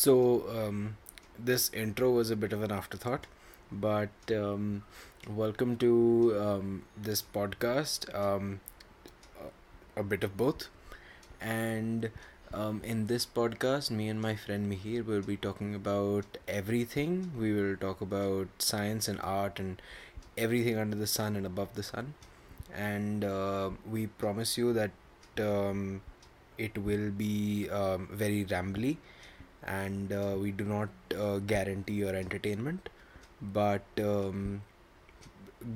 This intro was a bit of an afterthought, but welcome to this podcast, a bit of both. And in this podcast, me and my friend Mihir will be talking about everything. We will talk about science and art and everything under the sun and above the sun. And we promise you that um, it will be very rambly, and we do not guarantee your entertainment, but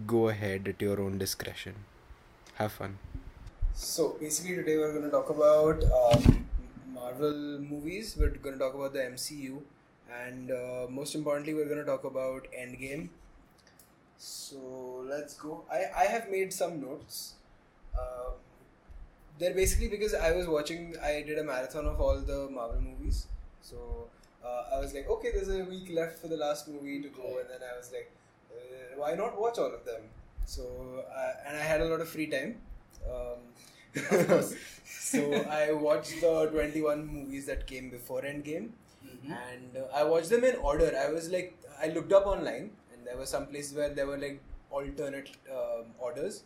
go ahead at your own discretion. Have fun. So basically, today we're going to talk about Marvel movies. We're going to talk about the MCU, and most importantly, we're going to talk about Endgame. So let's go. I have made some notes. Um, they're basically because I did a marathon of all the Marvel movies. So I was like, okay, there's a week left for the last movie to go, and then I was like, why not watch all of them? So and I had a lot of free time. Of course. So I watched the 21 movies that came before Endgame, and I watched them in order. I looked up online, and there were some places where there were like alternate orders.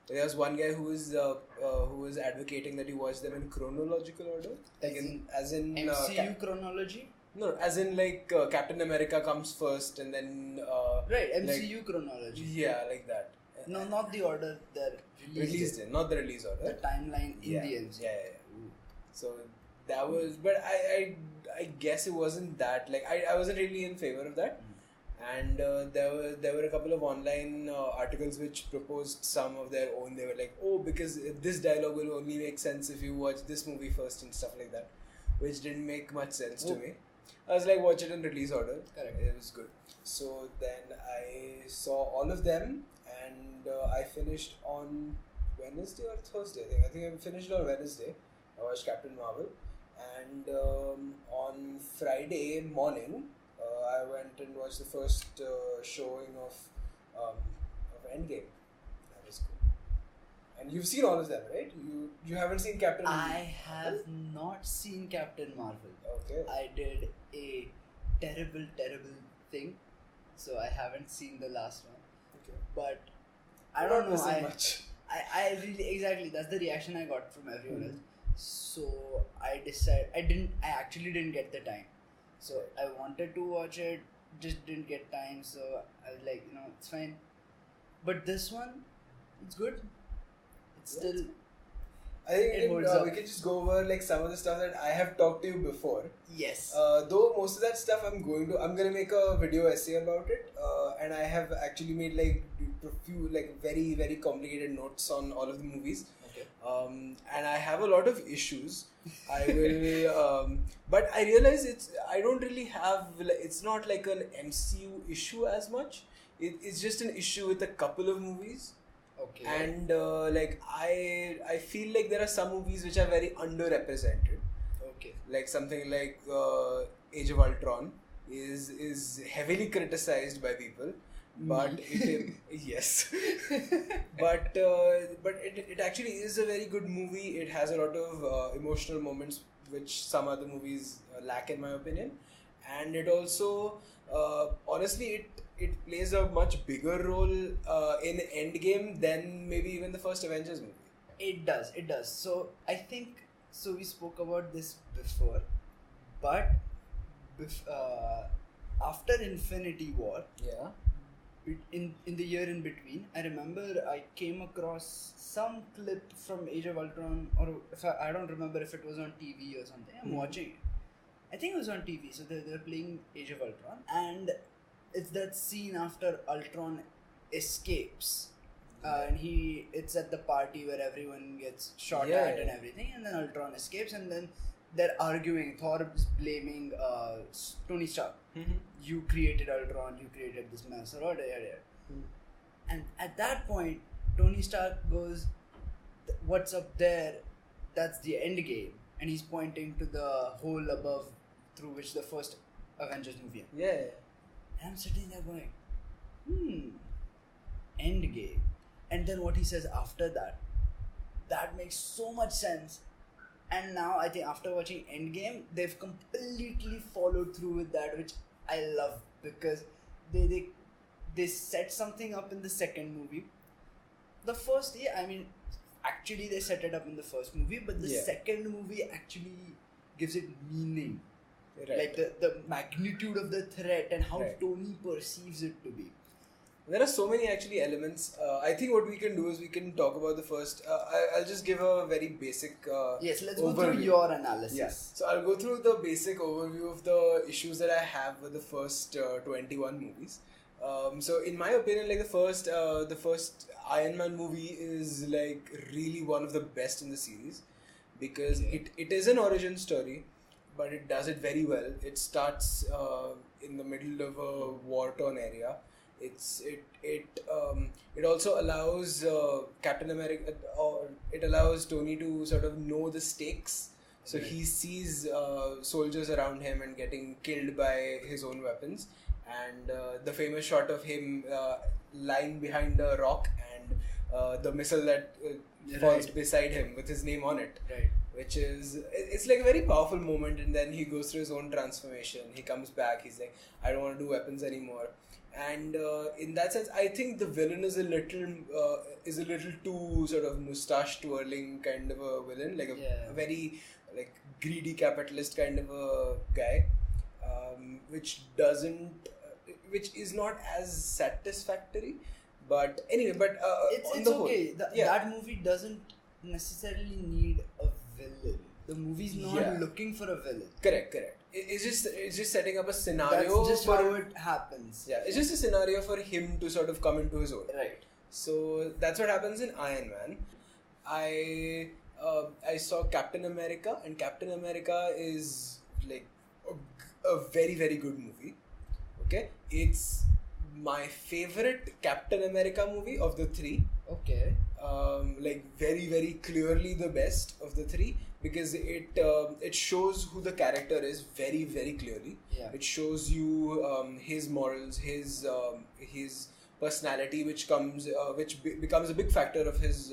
There was one guy who was advocating that you watch them in chronological order, like as in MCU chronology. No, as in like Captain America comes first, and then Right, MCU chronology. Yeah, like that. No, not the order they're Released in, not the release order. The timeline in the MCU. Yeah. So that was, but I guess it wasn't that, like I wasn't really in favor of that. And there were a couple of online articles which proposed some of their own. They were like, oh, because this dialogue will only make sense if you watch this movie first and stuff like that, which didn't make much sense to me. I was like, watch it in release order. Correct. It was good. So then I saw all of them, and I finished on Wednesday or Thursday. I think I finished on Wednesday. I watched Captain Marvel, and on Friday morning, I went and watched the first showing of Endgame. That was cool. And you've seen all of them, right? You haven't seen Captain Marvel? I have not seen Captain Marvel. Okay. I did a terrible thing, so I haven't seen the last one. Okay. But I don't know. I really exactly that's the reaction I got from everyone else. So I decided I actually didn't get the time. So I wanted to watch it, just didn't get time. So I was like, it's fine. But this one, it's good. It's still. I think it holds up. We can just go over like some of the stuff that I have talked to you before. Yes. Though most of that stuff I'm gonna make a video essay about it, and I have actually made like a few like very very complicated notes on all of the movies. Okay. And I have a lot of issues. I will, but I realize I don't really have. It's not like an MCU issue as much. It's just an issue with a couple of movies. Okay. And I feel like there are some movies which are very underrepresented. Okay. Like something like Age of Ultron is heavily criticized by people, but yes, but it actually is a very good movie. It has a lot of emotional moments which some other movies lack, in my opinion, and it also honestly it plays a much bigger role in Endgame than maybe even the first Avengers movie. It does. So I think we spoke about this before, but after Infinity War, in the year in between, I remember I came across some clip from Age of Ultron, or I don't remember if it was on TV or something. I'm watching it. I think it was on TV. So they're playing Age of Ultron, and it's that scene after Ultron escapes. And it's at the party where everyone gets shot at and everything, and then Ultron escapes, and then they're arguing. Thor is blaming Tony Stark. You created Ultron, you created this mess, or whatever. And at that point, Tony Stark goes, "What's up there? That's the end game," and he's pointing to the hole above through which the first Avengers movie. Yeah. And I'm sitting there going, Endgame. And then what he says after that makes so much sense. And now I think after watching Endgame, they've completely followed through with that, which I love, because they set something up in the second movie. The first, I mean, actually they set it up in the first movie, but the second movie actually gives it meaning. Right. Like the magnitude of the threat and how Tony perceives it to be. There are so many actually elements. I think what we can do is we can talk about the first. I'll just give a very basic let's go through your analysis. Yes. So I'll go through the basic overview of the issues that I have with the first 21 movies. So in my opinion, like the first Ironman movie is like really one of the best in the series, because it is an origin story, but it does it very well. It starts in the middle of a war-torn area. It also allows Captain America, or it allows Tony to sort of know the stakes. So he sees soldiers around him and getting killed by his own weapons, and the famous shot of him lying behind a rock and the missile that falls beside him with his name on it. Right. Which is, it's like a very powerful moment, and then he goes through his own transformation. He comes back. He's like, I don't want to do weapons anymore. And in that sense, I think the villain is a little too sort of mustache twirling kind of a villain, like a very like greedy capitalist kind of a guy, which is not as satisfactory. But anyway, it's okay. That movie doesn't necessarily need a villain. The movie's not looking for a villain. Correct. It's just setting up a scenario. That's just how it happens. Yeah, it's just a scenario for him to sort of come into his own. Right. So that's what happens in Iron Man. I saw Captain America, and Captain America is like a very, very good movie. Okay, it's my favorite Captain America movie of the three. Okay. Like very, very clearly the best of the three, because it shows who the character is very, very clearly. Yeah. It shows you his morals, his personality, which becomes a big factor of his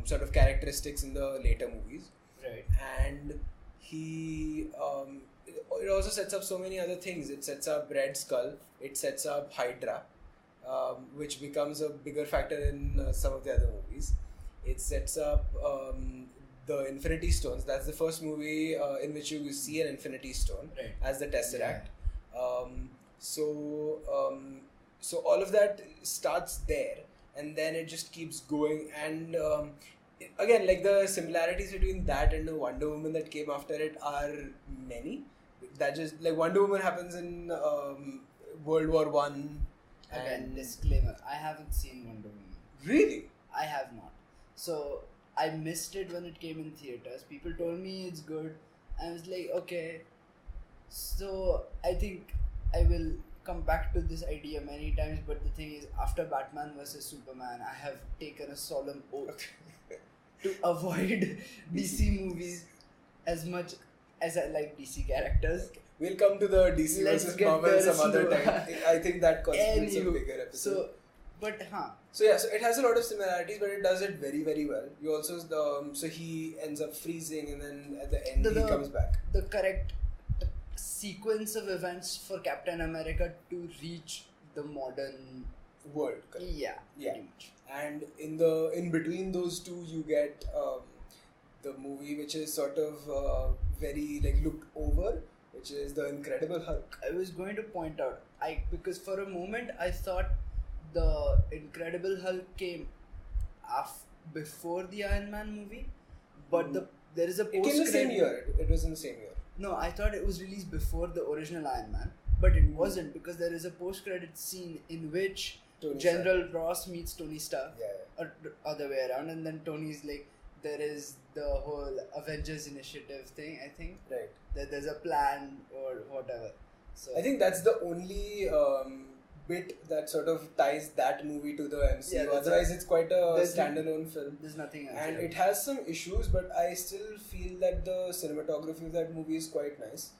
sort of characteristics in the later movies. Right. And it also sets up so many other things. It sets up Red Skull. It sets up Hydra, which becomes a bigger factor in some of the other movies. It sets up the Infinity Stones. That's the first movie in which you see an Infinity Stone as the Tesseract. So all of that starts there, and then it just keeps going. And again, like the similarities between that and the Wonder Woman that came after it are many. That just like Wonder Woman happens in World War One. Again, disclaimer: I haven't seen Wonder Woman. Really? I have not. So I missed it when it came in theaters. People told me it's good. I was like, okay. So I think I will come back to this idea many times. But the thing is, after Batman vs Superman, I have taken a solemn oath to avoid DC movies as much as I like DC characters. We'll come to the DC versus Marvel some other time. I think that constitutes a bigger episode. So it has a lot of similarities, but it does it very, very well. You also so he ends up freezing, and then at the end he comes back. The correct sequence of events for Captain America to reach the modern world. Correct. Yeah, pretty much. And in between those two, you get the movie which is sort of very like looked over, which is the Incredible Hulk. I was going to point out, because for a moment I thought the Incredible Hulk came before the Iron Man movie, but there is a post. It came the same year. It was in the same year. No, I thought it was released before the original Iron Man, but it wasn't, because there is a post-credit scene in which General Ross meets Tony Stark, or other way around, and then Tony's like, there is the whole Avengers initiative thing, I think. Right. There's a plan or whatever. So I think that's the only bit that sort of ties that movie to the MCU. Yeah, otherwise, it's quite a standalone film. There's nothing else. And it has some issues, but I still feel that the cinematography of that movie is quite nice.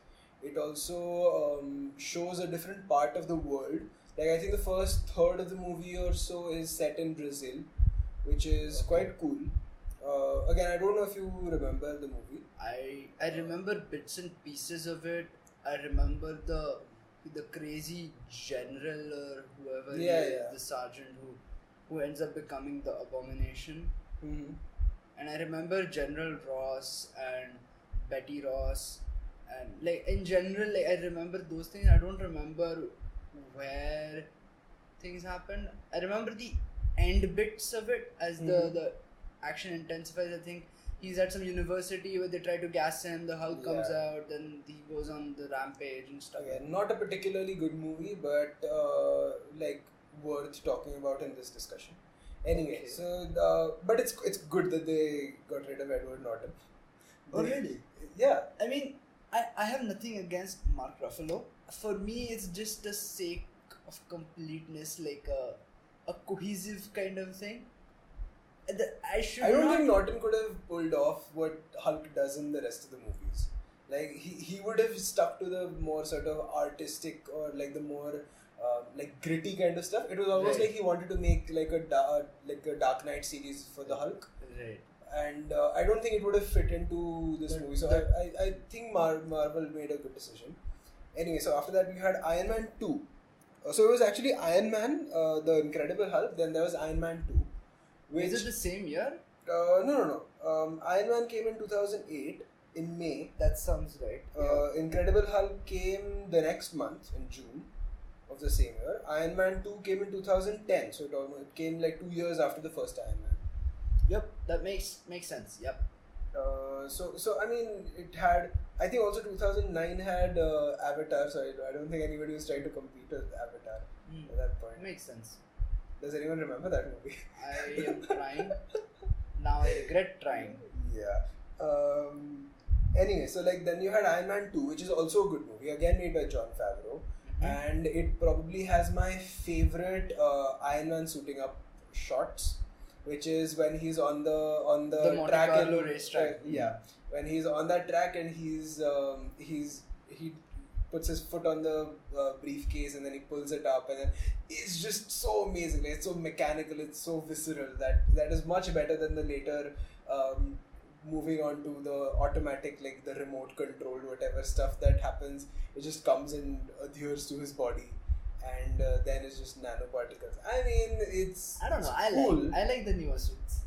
It also shows a different part of the world. Like, I think the first third of the movie or so is set in Brazil, which is quite cool. Again, I don't know if you remember the movie. I remember bits and pieces of it. I remember the crazy general or whoever the sergeant who ends up becoming the Abomination. Mm-hmm. And I remember General Ross and Betty Ross, and like in general, like I remember those things. I don't remember where things happened. I remember the end bits of it as the action intensifies. I think he's at some university where they try to gas him, the Hulk comes out, then he goes on the rampage and stuff. Okay, not a particularly good movie, but like worth talking about in this discussion. Anyway, so but it's good that they got rid of Edward Norton. Oh really? Yeah. I mean, I have nothing against Mark Ruffalo. For me, it's just the sake of completeness, like a cohesive kind of thing. I don't think Norton could have pulled off what Hulk does in the rest of the movies. Like he would have stuck to the more sort of artistic or like the more like gritty kind of stuff. It was almost like he wanted to make like a Dark Knight series for the Hulk. Right. And I don't think it would have fit into this movie. So I think Marvel made a good decision. Anyway, so after that we had Iron Man 2. So it was actually Iron Man, the Incredible Hulk. Then there was Iron Man 2. Is it the same year? No. Iron Man came in 2008 in May. That sounds right. Incredible Hulk came the next month in June of the same year. Iron Man 2 came in 2010. So it came like 2 years after the first Iron Man. Yep, that makes sense. Yep. So I mean, it had. I think also 2009 had Avatar. So I don't think anybody was trying to compete with Avatar at that point. Makes sense. Does anyone remember that movie? I am trying. Now I regret trying. Yeah. Anyway, so like then you had Iron Man 2, which is also a good movie, again made by Jon Favreau, and it probably has my favorite Iron Man suiting up shots, which is when he's on the track and racetrack. When he's on that track and he puts his foot on the briefcase and then he pulls it up, and then it's just so amazing. Like, it's so mechanical, it's so visceral that is much better than the later moving on to the automatic, like the remote controlled whatever stuff that happens. It just comes and adheres to his body, and then it's just nanoparticles. I mean, it's I don't know. Cool. I like the newer suits.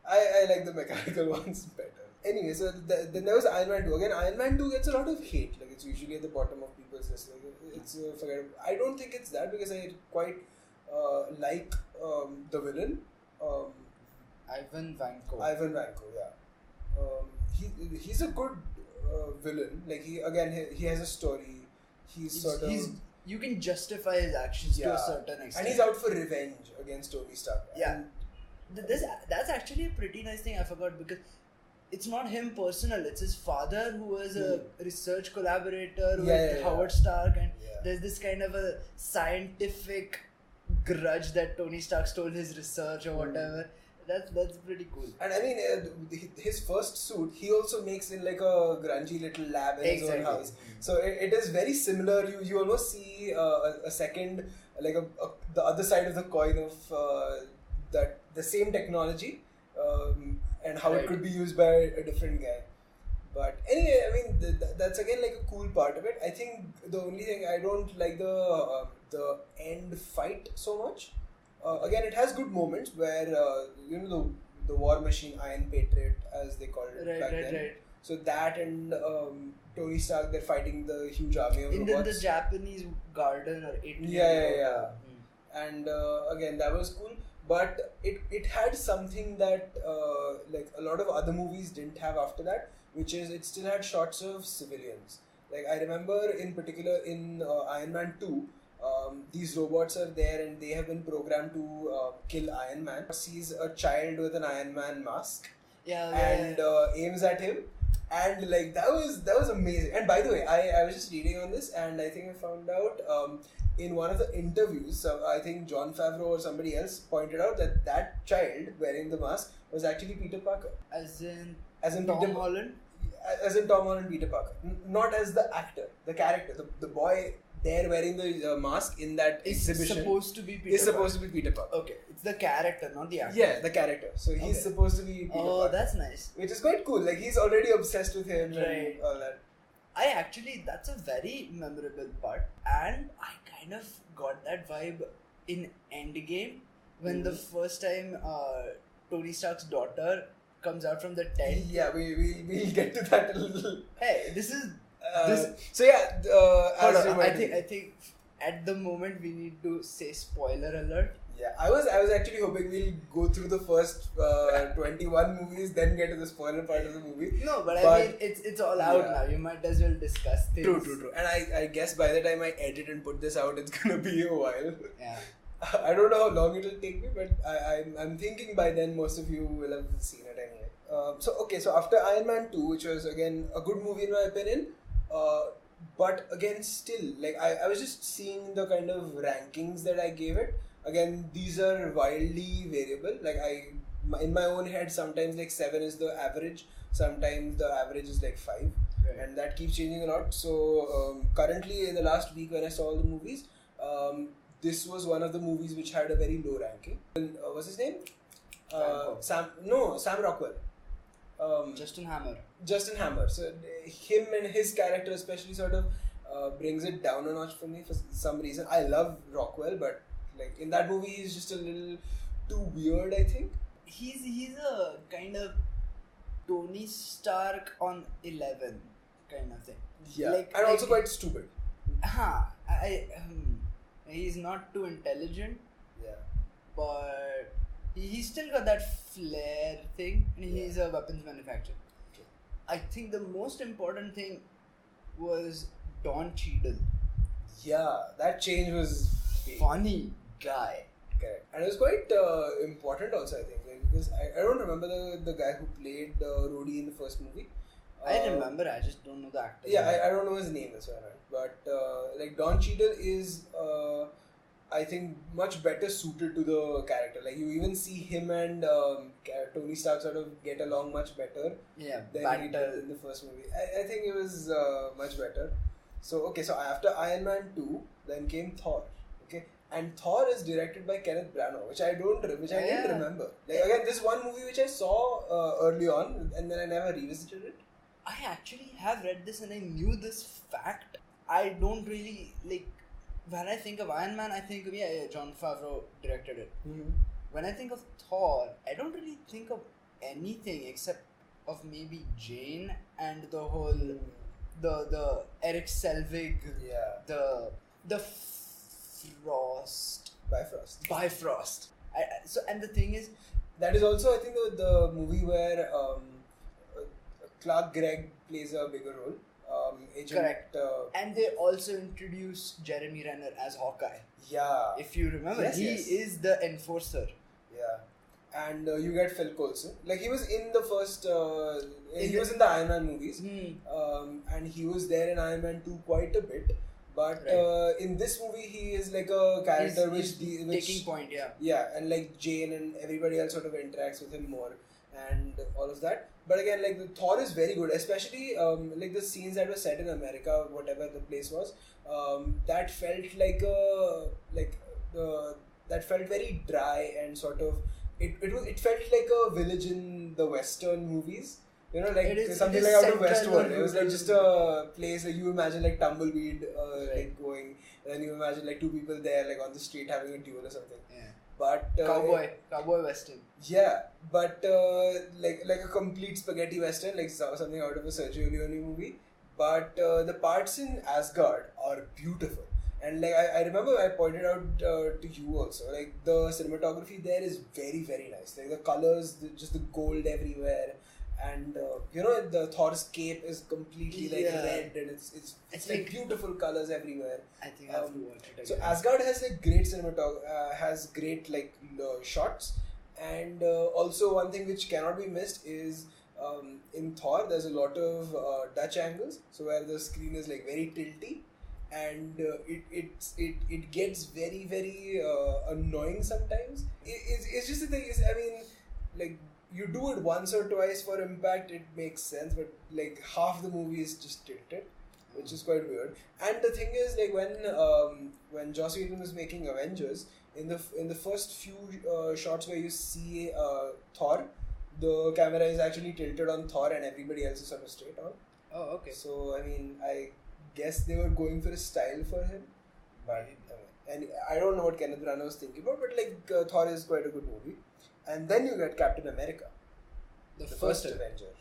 I like the mechanical ones better. Anyway, so then there was Iron Man 2. Again, Iron Man 2 gets a lot of hate. Like, it's usually at the bottom of people's list. Like, it's forgettable. I don't think it's that, because I quite like the villain. Ivan Vanko. Yeah. He's a good villain. Like, he has a story. You can justify his actions to a certain extent. And he's out for revenge against Tony Stark. Yeah. That's actually a pretty nice thing. I forgot, because it's not him personal, it's his father who was a research collaborator with Howard Stark, and there's this kind of a scientific grudge that Tony Stark stole his research or whatever. That's pretty cool. And I mean, his first suit, he also makes in like a grungy little lab in his own house. So it is very similar. You almost see a second, like the other side of the coin of the same technology. And how it could be used by a different guy. But anyway, I mean, that's again like a cool part of it. I think the only thing I don't like the end fight so much. Again, it has good moments where the War Machine, Iron Patriot, as they called it back then. Right. So that and Tony Stark, they're fighting the huge army of robots. In the Japanese garden or Italy. Yeah. And again, that was cool. But it had something that like a lot of other movies didn't have after that, which is it still had shots of civilians. Like, I remember in particular in Iron Man 2, these robots are there and they have been programmed to kill Iron Man. Sees a child with an Iron Man mask and aims at him, and like that was amazing. And by the way, I was just reading on this, and I think I found out in one of the interviews, I think Jon Favreau or somebody else pointed out that child wearing the mask was actually Peter Parker. As in Tom Holland? As in Tom Holland, Peter Parker. Not as the actor, the character, the boy there wearing the mask in that exhibition supposed to be Peter is supposed to be Peter Parker. Okay, it's the character, not the actor. Yeah, the character. So he's supposed to be Peter Parker. Oh, that's nice. Which is quite cool. Like he's already obsessed with him Right. and all that. That's a very memorable part, and I kind of got that vibe in Endgame when the first time Tony Stark's daughter comes out from the tent. Yeah, we'll get to that a little. Hey, this is So yeah, I think at the moment we need to say spoiler alert. Yeah, I was actually hoping we'll go through the first 21 movies, then get to the spoiler part of the movie. No, but I mean it's all out now. You might as well discuss things. True. And I guess by the time I edit and put this out, it's gonna be a while. Yeah. I don't know how long it'll take me, but I'm thinking by then most of you will have seen it anyway. So after Iron Man 2, which was again a good movie in my opinion, but again still like I was just seeing the kind of rankings that I gave it. Again, these are wildly variable. Like in my own head, sometimes like 7 is the average. Sometimes the average is like 5, and that keeps changing a lot. So currently, in the last week when I saw all the movies, this was one of the movies which had a very low ranking. What's his name? Sam Rockwell. Justin Hammer. So him and his character especially sort of brings it down a notch for me for some reason. I love Rockwell, but like in that movie he's just a little too weird, I think. He's a kind of Tony Stark on 11 kind of thing. Yeah, and also quite stupid. He's not too intelligent. Yeah. But he's still got that flair thing, and he's a weapons manufacturer. Okay. I think the most important thing was Don Cheadle. Yeah, that change was funny guy. Correct. And it was quite important also, I think, because I don't remember the guy who played Rhodey in the first movie. I remember, I just don't know the actor. Yeah, I don't know his name, that's why I meant. But like Don Cheadle is, I think, much better suited to the character. Like you even see him and Tony Stark sort of get along much better than he did in the first movie. I think it was much better. So after Iron Man 2, then came Thor. Okay, and Thor is directed by Kenneth Branagh, which I didn't remember. Like again, this one movie which I saw early on, and then I never revisited it. I actually have read this and I knew this fact. I don't really like when I think of Iron Man. I think of Jon Favreau directed it. Mm-hmm. When I think of Thor, I don't really think of anything except of maybe Jane and the whole the Eric Selvig, the Bifrost. And the thing is, that is also I think the movie where Clark Gregg plays a bigger role. Correct. And they also introduce Jeremy Renner as Hawkeye. Yeah. If you remember, he is the enforcer. Yeah. And you get Phil Coulson. Like he was in the first, he was in the Iron Man movies. And he was there in Iron Man 2 quite a bit. But in this movie, he is like a character which taking point, yeah, and like Jane and everybody else sort of interacts with him more and all of that. But again, like the Thor is very good, especially like the scenes that were set in America, whatever the place was. That felt that felt very dry and sort of it felt like a village in the Western movies. You know, like something like out of Westworld. It was like just a place like you imagine like tumbleweed like going, and then you imagine like two people there like on the street having a duel or something. Yeah. But cowboy western. Yeah, but like a complete spaghetti western, like something out of a Sergio Leone movie. But the parts in Asgard are beautiful. And like I remember I pointed out to you also, like the cinematography there is very, very nice. Like the colors, just the gold everywhere. And you know, the Thor's cape is completely like red, and it's like beautiful colors everywhere. I think I have to watch it again. So Asgard has like great cinematography, has great like shots, and also one thing which cannot be missed is in Thor there's a lot of Dutch angles, so where the screen is like very tilty, and it gets very, very annoying sometimes. It's just the thing is, I mean, like. You do it once or twice for impact, it makes sense, but like half the movie is just tilted. which is quite weird. And the thing is, like when Joss Whedon was making Avengers, in the first few shots where you see Thor, the camera is actually tilted on Thor and everybody else is sort of straight on. Oh, okay. So I mean, I guess they were going for a style for him, but and I don't know what Kenneth Branagh was thinking about, but like Thor is quite a good movie. And then you get Captain America, the first Avenger.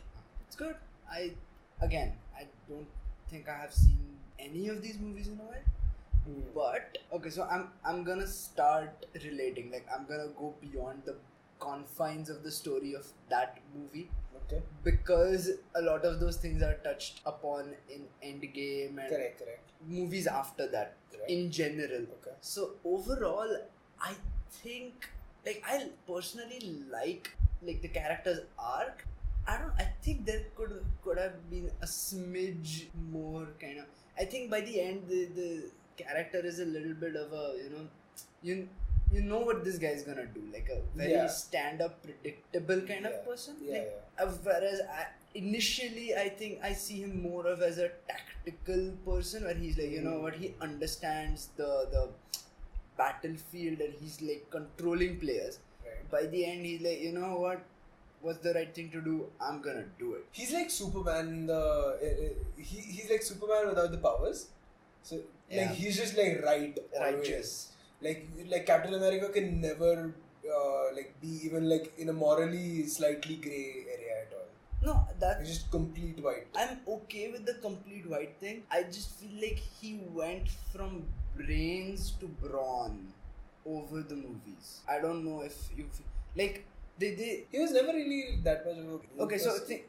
It's good. I don't think I have seen any of these movies in a while. But okay, so I'm gonna start relating. Like I'm gonna go beyond the confines of the story of that movie. Okay. Because a lot of those things are touched upon in Endgame and correct. movies after that in general. Okay. So overall, I think like I personally like the character's arc. I think there could have been a smidge more kind of. I think by the end the character is a little bit of a you know what this guy is gonna do, like a very stand-up predictable kind of person. Whereas initially I think I see him more of as a tactical person where he's like what, he understands the battlefield and he's like controlling players. By the end he's like, what's the right thing to do? I'm gonna do it. He's like Superman. He's like Superman without the powers. So like he's just like righteous. Like Captain America can never be even like in a morally slightly grey area at all. No, that's just complete white. I'm okay with the complete white thing. I just feel like he went from brains to brawn over the movies. I don't know if you feel like they he was never really that much of a okay person.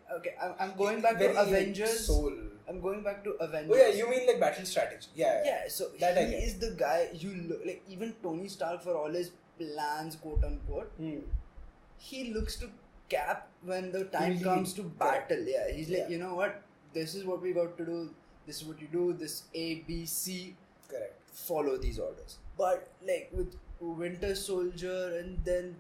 I'm going back to Avengers. Soul. I'm going back to Avengers. Oh yeah, you mean like battle strategy? Yeah. So that he is the guy like even Tony Stark, for all his plans, quote unquote, he looks to Cap when the time comes to battle. Yeah, he's like, you know what? This is what we got to do. This is what you do. This A, B, C. Correct. Follow these orders. But like with Winter Soldier and then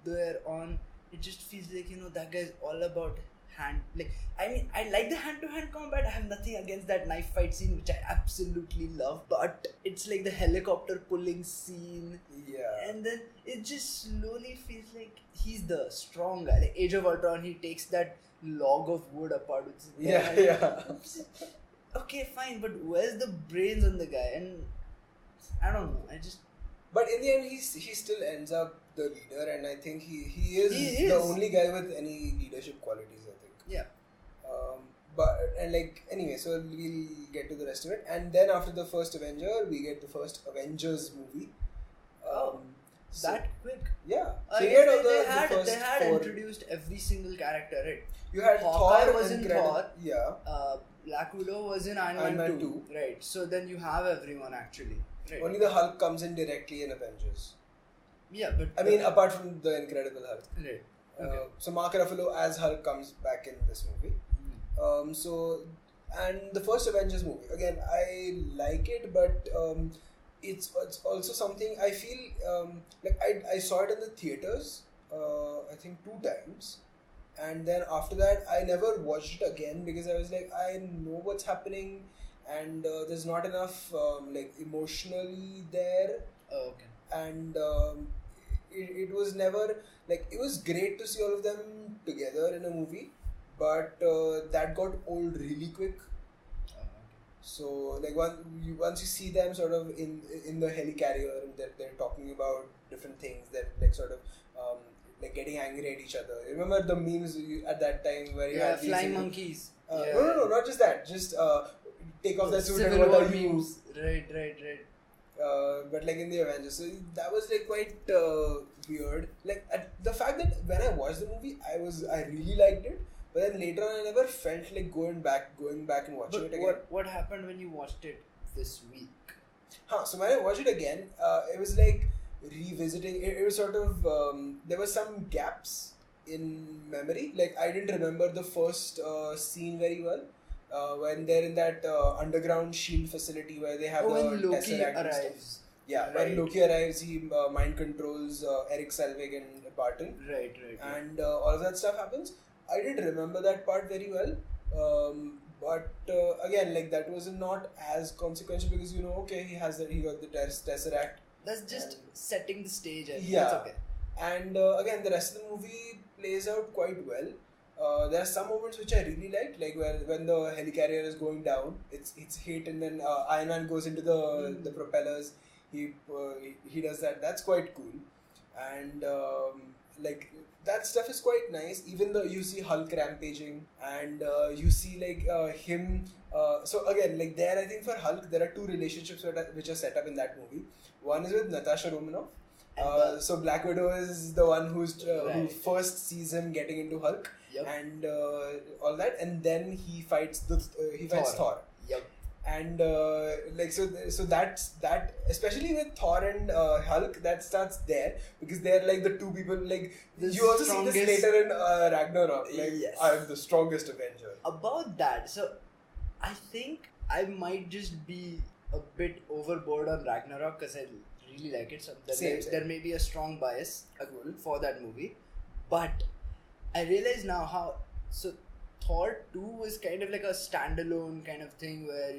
there on, it just feels like that guy's all about hand. Like I mean, I like the hand-to-hand combat. I have nothing against that knife fight scene, which I absolutely love. But it's like the helicopter pulling scene. Yeah. And then it just slowly feels like he's the strong guy. Like Age of Ultron, he takes that log of wood apart. Okay, fine, but where's the brains on the guy? And I don't know. But in the end, he still ends up the leader, and I think he is the only guy with any leadership qualities, I think. Yeah. Anyway, so we'll get to the rest of it, and then after the first Avenger, we get the first Avengers movie. That quick? Yeah. So they had introduced every single character, right? You had Hawkeye Thor was in Thor. Yeah. Black Widow was in Iron Man 2. Right. So then you have everyone actually. Right. Only the Hulk comes in directly in Avengers. Yeah, but I mean, apart from the Incredible Hulk. Right. Okay. So Mark Ruffalo as Hulk comes back in this movie. And the first Avengers movie, again, I like it, but it's also something I feel I saw it in the theaters, I think 2 times, and then after that I never watched it again because I was like, I know what's happening, and there's not enough emotionally there. Oh, okay. And it was never it was great to see all of them together in a movie, but that got old really quick. So once you see them sort of in the helicarrier and they're talking about different things, they're sort of getting angry at each other. Remember the memes at that time where you had flying monkeys? No, not just that. Just take off that suit and Civil what War are you? memes. Right. But in the Avengers, so that was quite weird. The fact that when I watched the movie, I really liked it. But then later on, I never felt like going back and watching it again. What happened when you watched it this week? So when I watched it again, it was revisiting. It was sort of there were some gaps in memory. I didn't remember the first scene very well. When they're in that underground shield facility where they have the when Loki Tesseract arrives. Yeah, right. When Loki arrives, he mind controls Eric Selvig and Barton. Right. And all of that stuff happens. I didn't remember that part very well, But again, like that was not as consequential because okay, he got the Tesseract. That's just setting the stage. And yeah. That's okay. And again, the rest of the movie plays out quite well. There are some moments which I really liked, like when the helicarrier is going down, it's hit, and then Iron Man goes into the propellers. He does that. That's quite cool, and like that stuff is quite nice. Even though you see Hulk rampaging, and you see like him. So again, like there, I think for Hulk, there are two relationships which are set up in that movie. One is with Natasha Romanoff. So Black Widow is the one who first sees him getting into Hulk. Yep. And all that, and then he fights Thor. Yep. And like so that's that, especially with Thor and Hulk, that starts there because they're like the two people. Like you also see this later in Ragnarok. Like yes. I'm the strongest Avenger. About that, so I think I might just be a bit overboard on Ragnarok because I really like it. So there may be a strong bias for that movie, but I realize now how Thor 2 was kind of like a standalone kind of thing where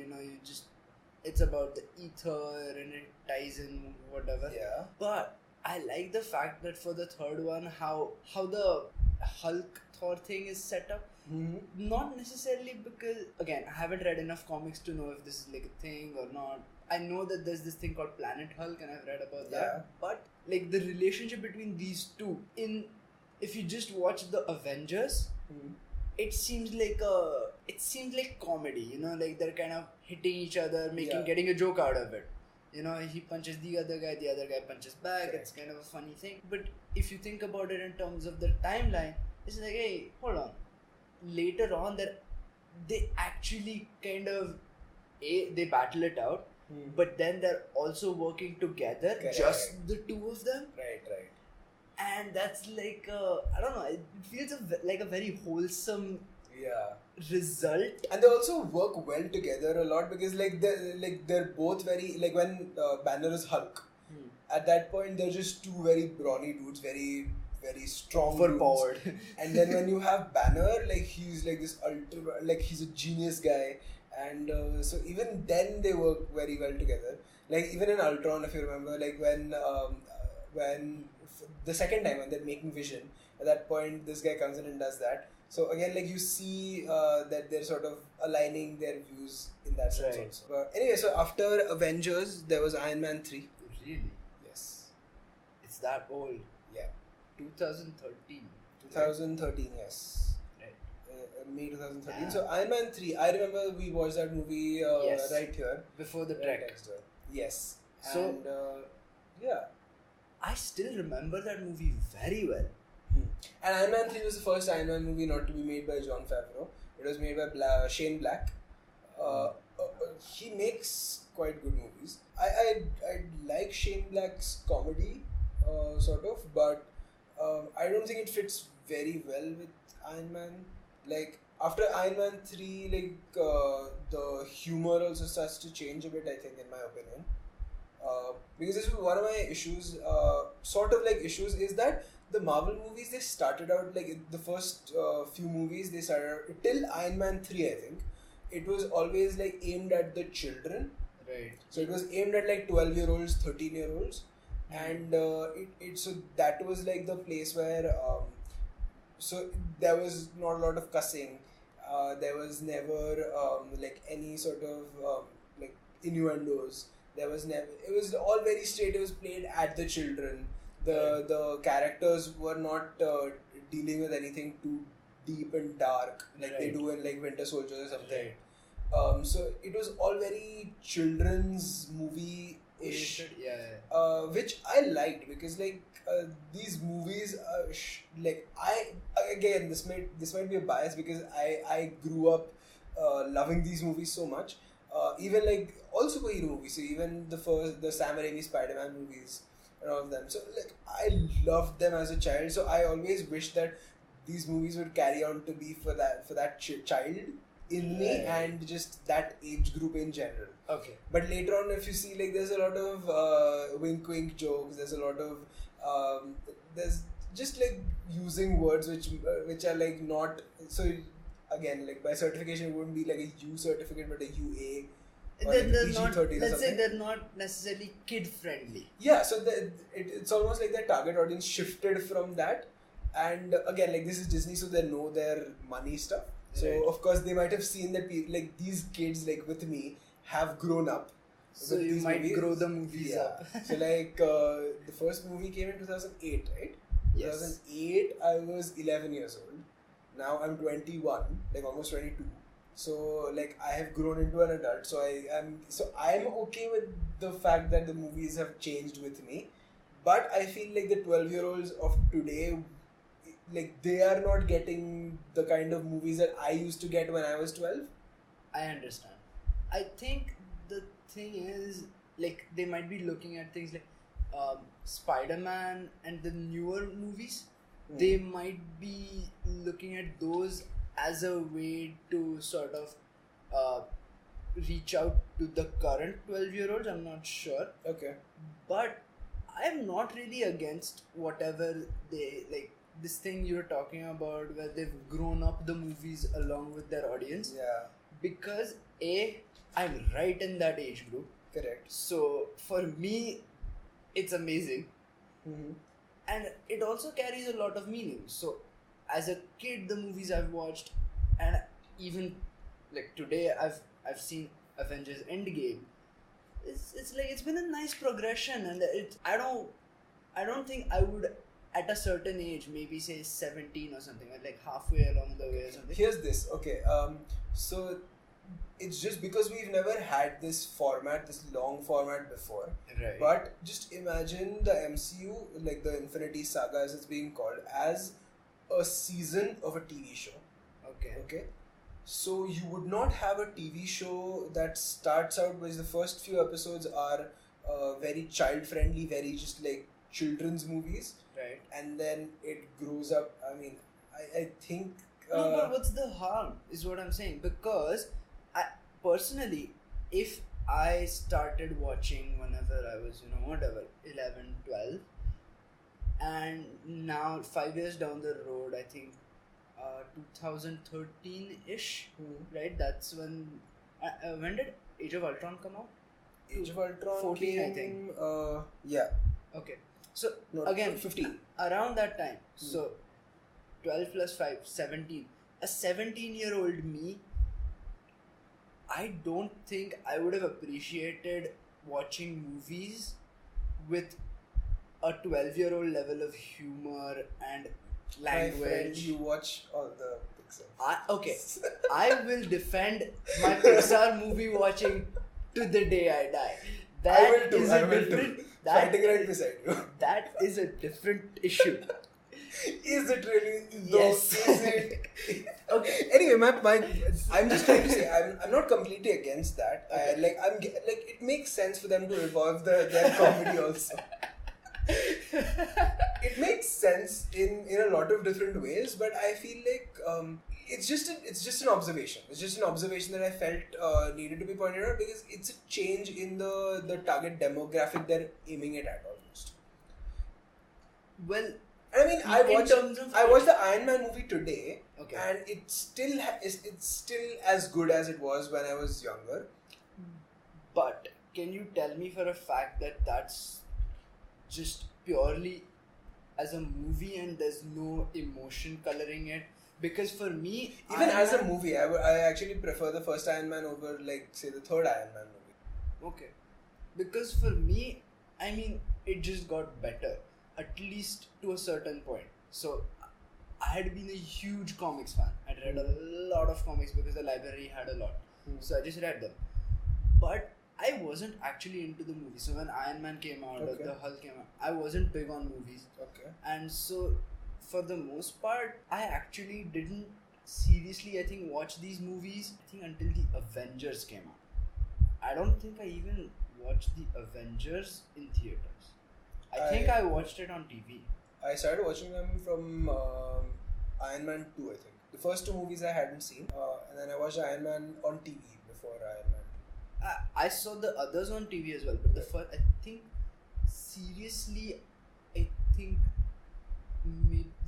it's about the ether and it ties in whatever. Yeah. But I like the fact that for the third one how the Hulk Thor thing is set up. Mm-hmm. Not necessarily because again I haven't read enough comics to know if this is like a thing or not. I know that there's this thing called Planet Hulk and I've read about that. But like the relationship between these two if you just watch the Avengers, it seems like comedy, like they're kind of hitting each other, getting a joke out of it. He punches the other guy punches back. Correct. It's kind of a funny thing. But if you think about it in terms of the timeline, it's like, hey, hold on. Later on, they actually kind of they battle it out, but then they're also working together, just the two of them. Right. And that's like I don't know. It feels like a very wholesome result. And they also work well together a lot because they're both very like when Banner is Hulk. At that point, they're just two very brawny dudes, very very strong, overpowered. And then when you have Banner, like he's like this like he's a genius guy, and so even then they work very well together. Like even in Ultron, if you remember, like when the second time when they're making Vision, at that point this guy comes in and does that. So again, like you see that they're sort of aligning their views in that sense also. But anyway, so after Avengers, there was Iron Man 3. Really? Yes. It's that old. Yeah. 2013. 2013, yes. Right. May 2013. Yeah. So Iron Man 3, I remember we watched that movie right here. Before the trek. Yes. So, and yeah. I still remember that movie very well. And Iron Man 3 was the first Iron Man movie not to be made by Jon Favreau. It was made by Shane Black. He makes quite good movies. I like Shane Black's comedy, sort of, but I don't think it fits very well with Iron Man. Like, after Iron Man 3, like, the humor also starts to change a bit, I think, in my opinion. Because this was one of my issues, issues, is that the Marvel movies, they started out, like, the first few movies, they started, till Iron Man 3, I think, it was always, like, aimed at the children. Right. So it was aimed at, like, 12-year-olds, 13-year-olds. And so that was, like, the place where, so there was not a lot of cussing. There was never, like, any sort of, like, innuendos. There was never, it was all very straight. It was played at the children. The characters were not dealing with anything too deep and dark like they do in like Winter Soldier or something. So it was all very children's movie-ish, which I liked because like these movies, like this might be a bias because I grew up loving these movies so much. Even like all superhero movies, so even the Sam Raimi Spider-Man movies and all of them. So like I loved them as a child. So I always wished that these movies would carry on to be for that child in me and just that age group in general. Okay. But later on, if you see, like there's a lot of wink jokes. There's a lot of there's just like using words which are like not so. again, like by certification, it wouldn't be like a U certificate, but a UA. Or They're, like they're a not, PG-13 let's or say something. they're not necessarily kid friendly. Yeah, so it's almost like their target audience shifted from that. And again, like this is Disney, so they know their money stuff. So Right. of course they might have seen that like these kids like with me have grown up. So with you these might movies. grow the movies up. So like the first movie came in 2008, right? Yes. 2008, I was 11 years old. Now I'm 21, like almost 22. So like I have grown into an adult. So I'm okay with the fact that the movies have changed with me. But I feel like the 12-year-olds of today, like they are not getting the kind of movies that I used to get when I was 12. I understand. I think the thing is, like, they might be looking at things like Spider-Man and the newer movies. They might be looking at those as a way to sort of reach out to the current 12-year-olds. I'm not sure. Okay. But I'm not really against whatever they like. This thing you're talking about where they've grown up the movies along with their audience. Yeah. Because I'm right in that age group. Correct. So for me, it's amazing. Mm-hmm. And it also carries a lot of meaning. So as a kid, the movies I've watched, and even like today I've seen Avengers Endgame. It's like it's been a nice progression, and I don't think I would at a certain age, maybe say 17 or something, like halfway along the way or something. Here's this, okay. So it's just because we've never had this format, this long format before. Right. But just imagine the MCU, like the Infinity Saga as it's being called, as a season of a TV show. Okay. So you would not have a TV show that starts out with the first few episodes are very child friendly, very just like children's movies. Right. And then it grows up. I mean, I think. No, but what's the harm is what I'm saying. Because I personally, if I started watching whenever I was, 11, 12, and now 5 years down the road, I think 2013-ish, right? That's when did Age of Ultron come out? Age of Ultron 14, came, I think. Yeah. Okay. So, No, again, 15. Around that time. So, 12 plus 5, 17. A 17-year-old me, I don't think I would have appreciated watching movies with a 12-year-old level of humor and language. My friend, you watch all the Pixar. Okay. I will defend my Pixar movie watching to the day I die. That is a different. Fighting right beside you. That is a different issue. Is it really? Yes. Is it? Okay. Anyway, I'm just trying to say I'm not completely against that. Okay. It makes sense for them to evolve their comedy also. It makes sense in a lot of different ways, but I feel like it's just an observation. It's just an observation that I felt needed to be pointed out because it's a change in the target demographic they're aiming it at almost. Well, I mean, I watched the Ironman movie today, okay, and it's still as good as it was when I was younger. But can you tell me for a fact that that's just purely as a movie and there's no emotion coloring it? Because for me, even as a movie, I actually prefer the first Iron Man over, like, say, the third Iron Man movie. Okay. Because for me, I mean, it just got better, at least to a certain point. So, I had been a huge comics fan. I'd read a lot of comics because the library had a lot. So, I just read them. But I wasn't actually into the movie. So, when Iron Man came out, or the Hulk came out, I wasn't big on movies. Okay. And so, for the most part, I actually didn't seriously, I think, watch these movies, I think, until the Avengers came out. I don't think I even watched the Avengers in theaters. I think I watched it on TV. I started watching them from Iron Man 2, I think. The first two movies I hadn't seen, and then I watched Iron Man on TV before Iron Man 2. I saw the others on TV as well, but the first, I think, seriously,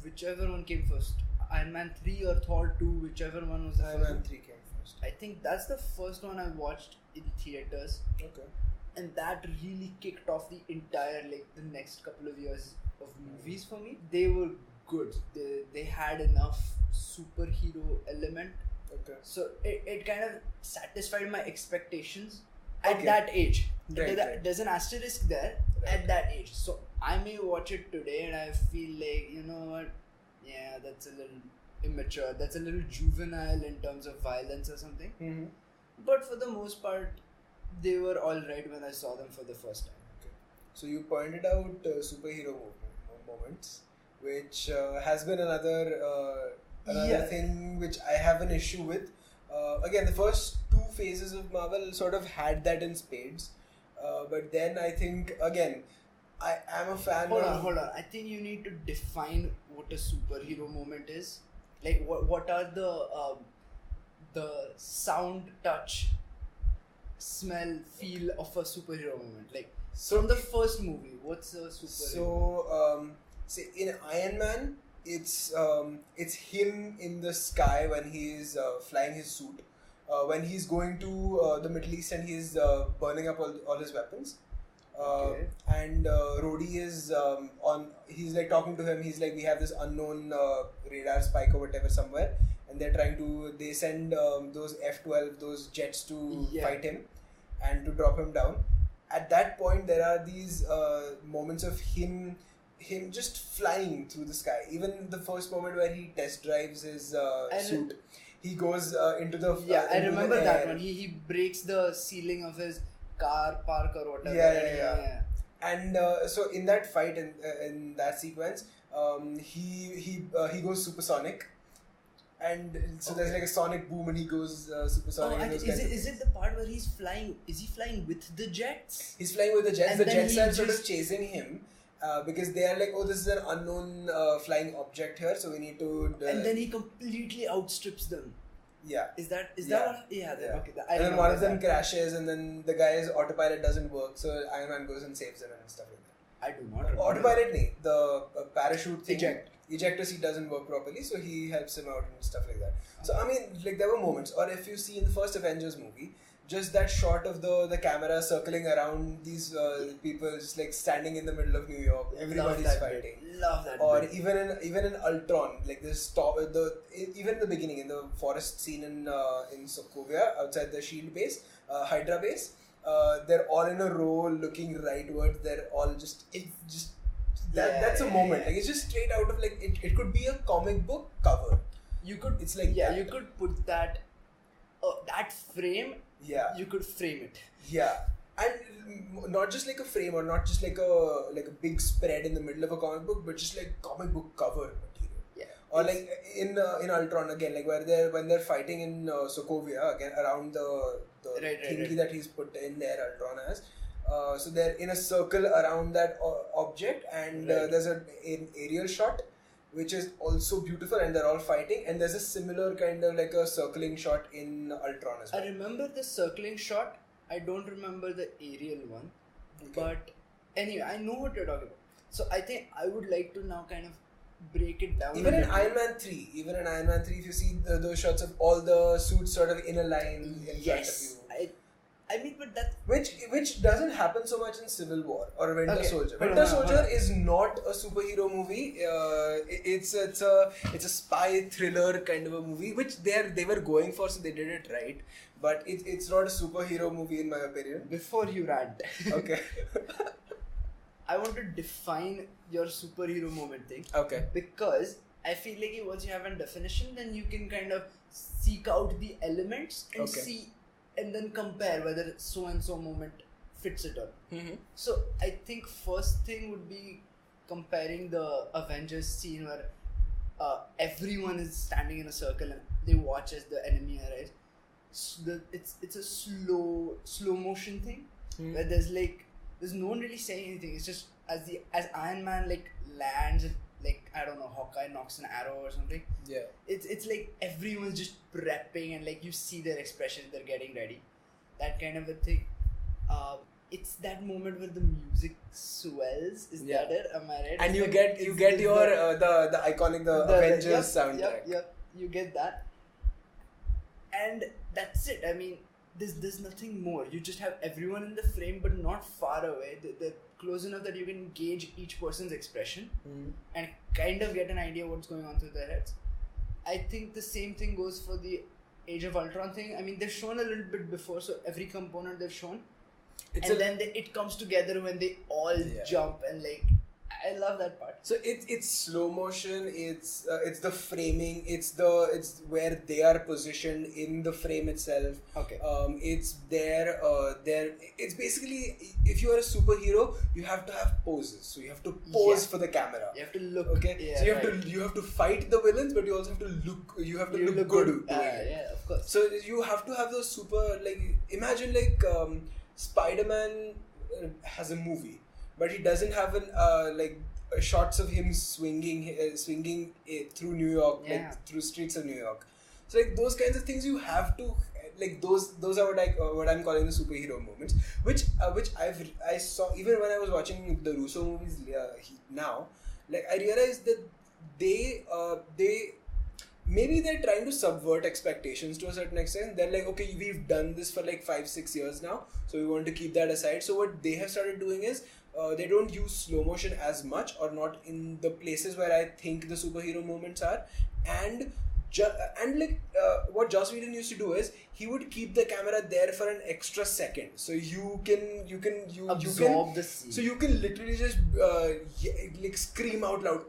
whichever one came first, Iron Man 3 or Thor 2, whichever one was the Iron Man 3 came first. I think that's the first one I watched in theaters. Okay. And that really kicked off the entire, like, the next couple of years of movies for me. They were good. They had enough superhero element. Okay. So it kind of satisfied my expectations at that age. Right. There's an asterisk there at that age. So I may watch it today and I feel like, you know what, yeah, that's a little immature. That's a little juvenile in terms of violence or something. Mm-hmm. But for the most part, they were alright when I saw them for the first time. Okay. So you pointed out superhero moments, which has been another thing which I have an issue with. Again, the first two phases of Marvel sort of had that in spades. But then I think, again, I am a fan Hold on. I think you need to define what a superhero moment is. Like, what are the sound, touch, smell, feel of a superhero moment? Like, from the first movie, what's a superhero? So, say in Iron Man, it's him in the sky when he's flying his suit. When he's going to the Middle East and he's burning up all his weapons. Okay. And Rhodey is he's like talking to him. He's like, we have this unknown radar spike or whatever somewhere, and they send those F-12, those jets to fight him and to drop him down. At that point, there are these moments of him just flying through the sky. Even the first moment where he test drives his suit, he goes into the I remember that one. He breaks the ceiling of his car park or whatever. Yeah. And so in that fight, in that sequence, he goes supersonic, and so there's like a sonic boom, and he goes supersonic. Is it the part where he's flying? Is he flying with the jets? He's flying with the jets. And the jets are sort of chasing him. Because they are like, oh, this is an unknown flying object here, so we need to. And then he completely outstrips them. Yeah. Is that one? Yeah. Okay. And then one of them crashes, and then the guy's autopilot doesn't work, so Iron Man goes and saves him and stuff like that. I do not remember. Autopilot, the parachute thing. Ejector seat doesn't work properly, so he helps him out and stuff like that. So I mean, like, there were moments, or if you see in the first Avengers movie, just that shot of the camera circling around these people, just like standing in the middle of New York, everybody's fighting. Love that. Or even in Ultron, like this even in the beginning, in the forest scene in Sokovia outside the Shield base, Hydra base, they're all in a row looking rightward. They're all that's a moment. Like, it's just straight out of, like, it could be a comic book cover. You could. It's like you could put that frame. Yeah. You could frame it. Yeah. And not just like a frame, or not just like a big spread in the middle of a comic book, but just like comic book cover material. Yeah. Or like in Ultron again, like when they're fighting in Sokovia again, around the thingy that he's put in there, Ultron has. So they're in a circle around that object, and there's an aerial shot, which is also beautiful, and they're all fighting, and there's a similar kind of like a circling shot in Ultron as well. I remember the circling shot. I don't remember the aerial one. Okay. But anyway, I know what you're talking about. So I think I would like to now kind of break it down. Even in Iron Man 3, if you see those shots of all the suits sort of in a line in front of you. I mean, but that which doesn't happen so much in Civil War or Winter Soldier. Winter Soldier is not a superhero movie. It's a spy thriller kind of a movie, which they were going for, so they did it right. But it's not a superhero movie in my opinion. Before you rant, okay. I want to define your superhero moment thing. Okay. Because I feel like once you have a definition, then you can kind of seek out the elements and see. And then compare whether so and so moment fits it or not. Mm-hmm. So I think first thing would be comparing the Avengers scene where everyone is standing in a circle and they watch as the enemy arrives. So it's a slow motion thing where there's no one really saying anything. It's just as Iron Man like lands. Like, I don't know, Hawkeye knocks an arrow or something. Yeah. It's like everyone's just prepping and like you see their expressions, they're getting ready. That kind of a thing. it's that moment where the music swells. Is that it? Am I right? And you get your the iconic the Avengers soundtrack. Yep. You get that, and that's it. I mean, there's nothing more. You just have everyone in the frame, but not far away. They're close enough that you can gauge each person's expression and kind of get an idea what's going on through their heads. I think the same thing goes for the Age of Ultron thing. I mean, they've shown a little bit before, so every component they've shown. Then it comes together when they all jump and like, I love that part. So it's slow motion. It's the framing. It's where they are positioned in the frame itself. Okay. It's there. It's basically, if you are a superhero, you have to have poses. So you have to pose for the camera. You have to look. Okay. Yeah, so you have to fight the villains, but you also have to look. You have to look good. Yeah, of course. So you have to have those super, like, imagine like Spider-Man has a movie, but he doesn't have shots of him swinging through New York, like through streets of New York. So like those kinds of things you have to, like those are what I'm calling the superhero moments, which I saw even when I was watching the Russo movies now. Like I realized that they maybe they're trying to subvert expectations to a certain extent. They're like, okay, we've done this for like 5-6 years now, so we want to keep that aside. So what they have started doing is they don't use slow motion as much, or not in the places where I think the superhero moments are. And what Joss Whedon used to do is he would keep the camera there for an extra second, so you can absorb the scene. So you can literally just like scream out loud,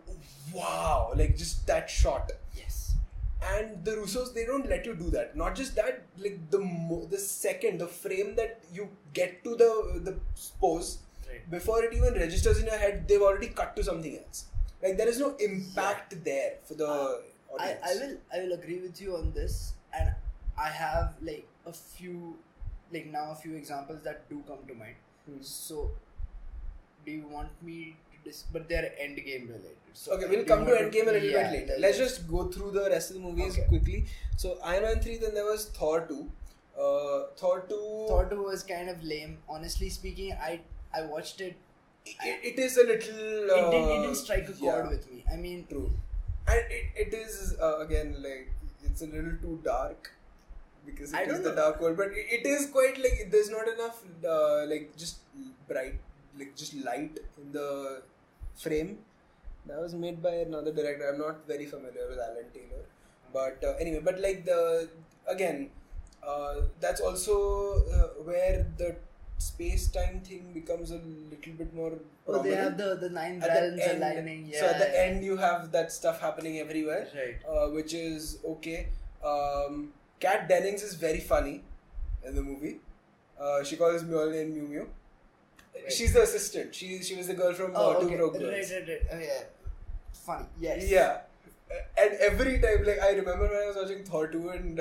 wow, like just that shot. Yes. And the Russos, they don't let you do that. Not just that, like the frame that you get to the pose, before it even registers in your head, they've already cut to something else. Like there is no impact there for the audience. I will agree with you on this, and I have like a few examples that do come to mind. So, do you want me to but they are Endgame related. So okay, we'll come to Endgame a little bit later. Let's just go through the rest of the movies quickly. So Ironman 3, then there was Thor 2. Thor 2 was kind of lame. Honestly speaking, I watched it. It is a little... it didn't strike a chord with me. I mean... True. And it is, again, like, it's a little too dark. Because it is the dark world. But it is quite, like, there's not enough, like, just bright, like, just light in the frame. That was made by another director. I'm not very familiar with Alan Taylor. But anyway, but like that's also where the space-time thing becomes a little bit more prominent. They have the nine realms aligning. So at the end you have that stuff happening everywhere. Right. Which is okay. Kat Dennings is very funny in the movie. She calls Mjolnir Mew Mew. Right. She's the assistant. She was the girl from Two Broke Girls. Right. Oh yeah. Funny. Yes. Yeah. And every time, like I remember when I was watching Thor 2 and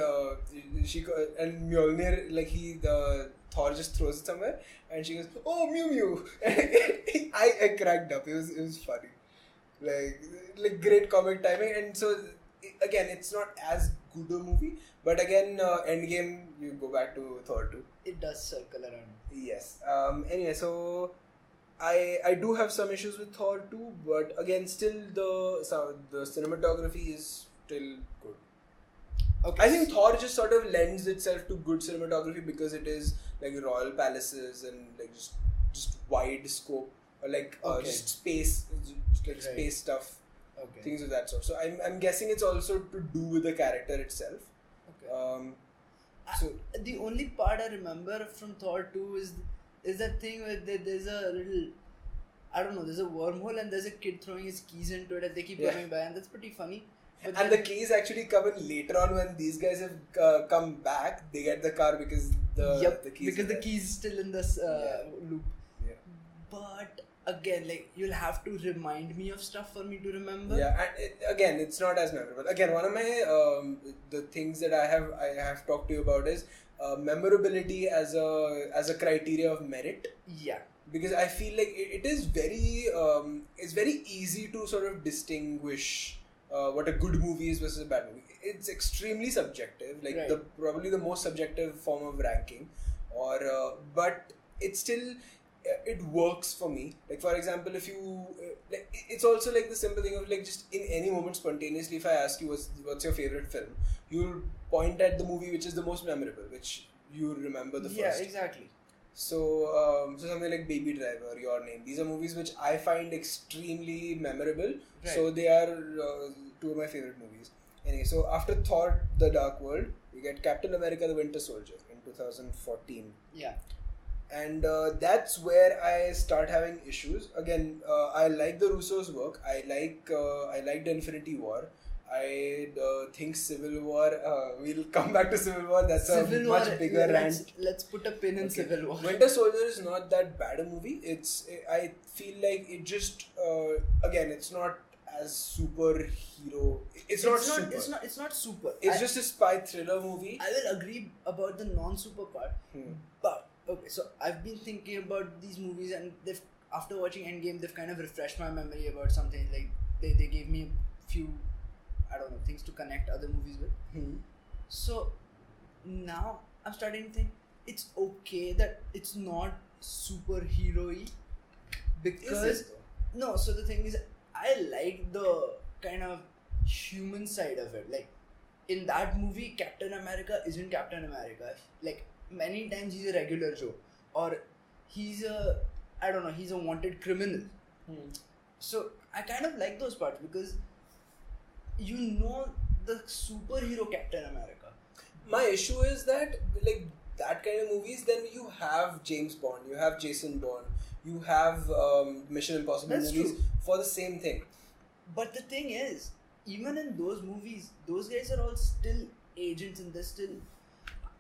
Mjolnir, like Thor just throws it somewhere and she goes, "Oh, Mew Mew!" I cracked up. It was funny, like great comic timing. And so again, it's not as good a movie, but again, Endgame, you go back to Thor 2. It does circle around. Yes. Anyway, so I do have some issues with Thor 2, but again, still the cinematography is still good. Okay. I think Thor just sort of lends itself to good cinematography because it is like royal palaces and like just wide scope, or like just space, space stuff, things of that sort. So I'm guessing it's also to do with the character itself. Okay. So the only part I remember from Thor 2 is that thing where there's a little, I don't know, there's a wormhole and there's a kid throwing his keys into it and they keep coming by, and that's pretty funny. But and the keys actually come in later on when these guys have come back. They get the car because the keys still in this loop. Yeah. But again, like you'll have to remind me of stuff for me to remember. Yeah, and it's not as memorable. Again, one of my the things that I have talked to you about is memorability as a criteria of merit. Yeah. Because I feel like it is very it's very easy to sort of distinguish what a good movie is versus a bad movie. It's extremely subjective, like probably the most subjective form of ranking, but it still it works for me. Like for example, if you like, it's also like the simple thing of like just in any moment spontaneously, if I ask you what's your favorite film, you'll point at the movie which is the most memorable, which you remember the first. Yeah, exactly. So, something like Baby Driver, Your Name. These are movies which I find extremely memorable. Right. So they are two of my favorite movies. Anyway, so after Thor: The Dark World, we get Captain America: The Winter Soldier in 2014. Yeah. And that's where I start having issues. Again, I like the Russo's work. I liked Infinity War. I think Civil War. We'll come back to Civil War. That's Civil a much War, bigger rant. Let's put a pin in Civil War. Winter Soldier is not that bad a movie. I feel like it just again, it's not as superhero. It's not super. It's not super. It's just a spy thriller movie. I will agree about the non-super part, but okay. So I've been thinking about these movies, and after watching Endgame, they've kind of refreshed my memory about something. Like they gave me a few, I don't know, things to connect other movies with. So now I'm starting to think it's okay that it's not superhero-y, because no. So the thing is, I like the kind of human side of it. Like in that movie, Captain America isn't Captain America. Like many times he's a regular Joe, or he's a wanted criminal. So I kind of like those parts because you know the superhero Captain America. My issue is that like that kind of movies, then you have James Bond, you have Jason Bourne, you have Mission Impossible. That's movies true. For the same thing. But the thing is, even in those movies, those guys are all still agents, and they're still.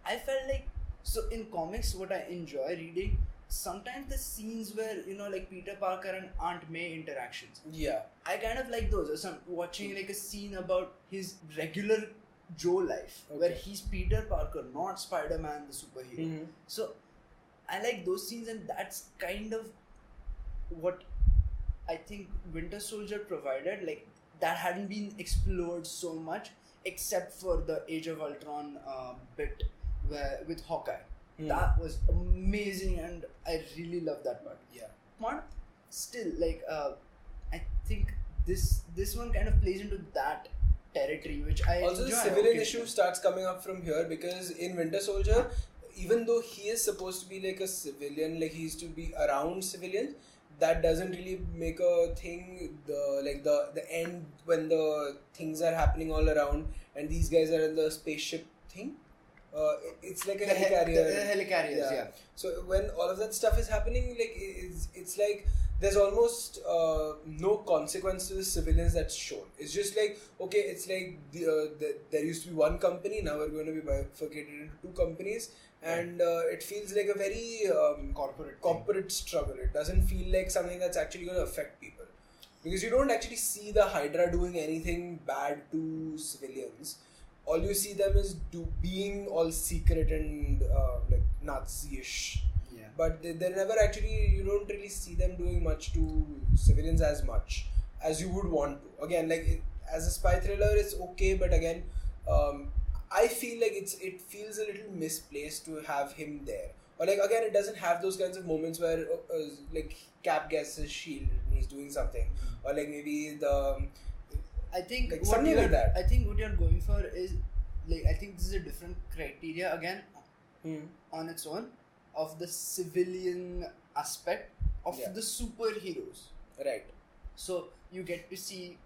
I felt like, so in comics, what I enjoy reading, sometimes the scenes where like Peter Parker and Aunt May interactions. Yeah. I kind of like those. Or some watching like a scene about his regular Joe life, where he's Peter Parker, not Spider-Man, the superhero. So I like those scenes, and that's kind of what I think Winter Soldier provided. Like that hadn't been explored so much, except for the Age of Ultron bit with Hawkeye. That was amazing, and I really loved that part. Yeah. But still, like I think this one kind of plays into that territory, which I also enjoy. The civilian issue starts coming up from here, because in Winter Soldier, even though he is supposed to be like a civilian, like he used to be around civilians, that doesn't really make a thing. The end when the things are happening all around and these guys are in the spaceship thing. It's like a helicarrier. The helicarriers, yeah. So when all of that stuff is happening, like it's like there's almost no consequence to the civilians that's shown. It's just like, okay, it's like there used to be one company, now we're going to be bifurcated into two companies, and it feels like a very corporate struggle. It doesn't feel like something that's actually going to affect people, because you don't actually see the Hydra doing anything bad to civilians. All you see them is being all secret and like Nazi-ish. Yeah. But they're never actually, you don't really see them doing much to civilians as much as you would want to. Again, like as a spy thriller, it's okay, but again, I feel like it feels a little misplaced to have him there. Or like again, it doesn't have those kinds of moments where like Cap gets his shield and he's doing something, or like maybe I think like something like that. I think what you're going for is like, I think this is a different criteria again on its own of the civilian aspect of the superheroes. Right. So you get to see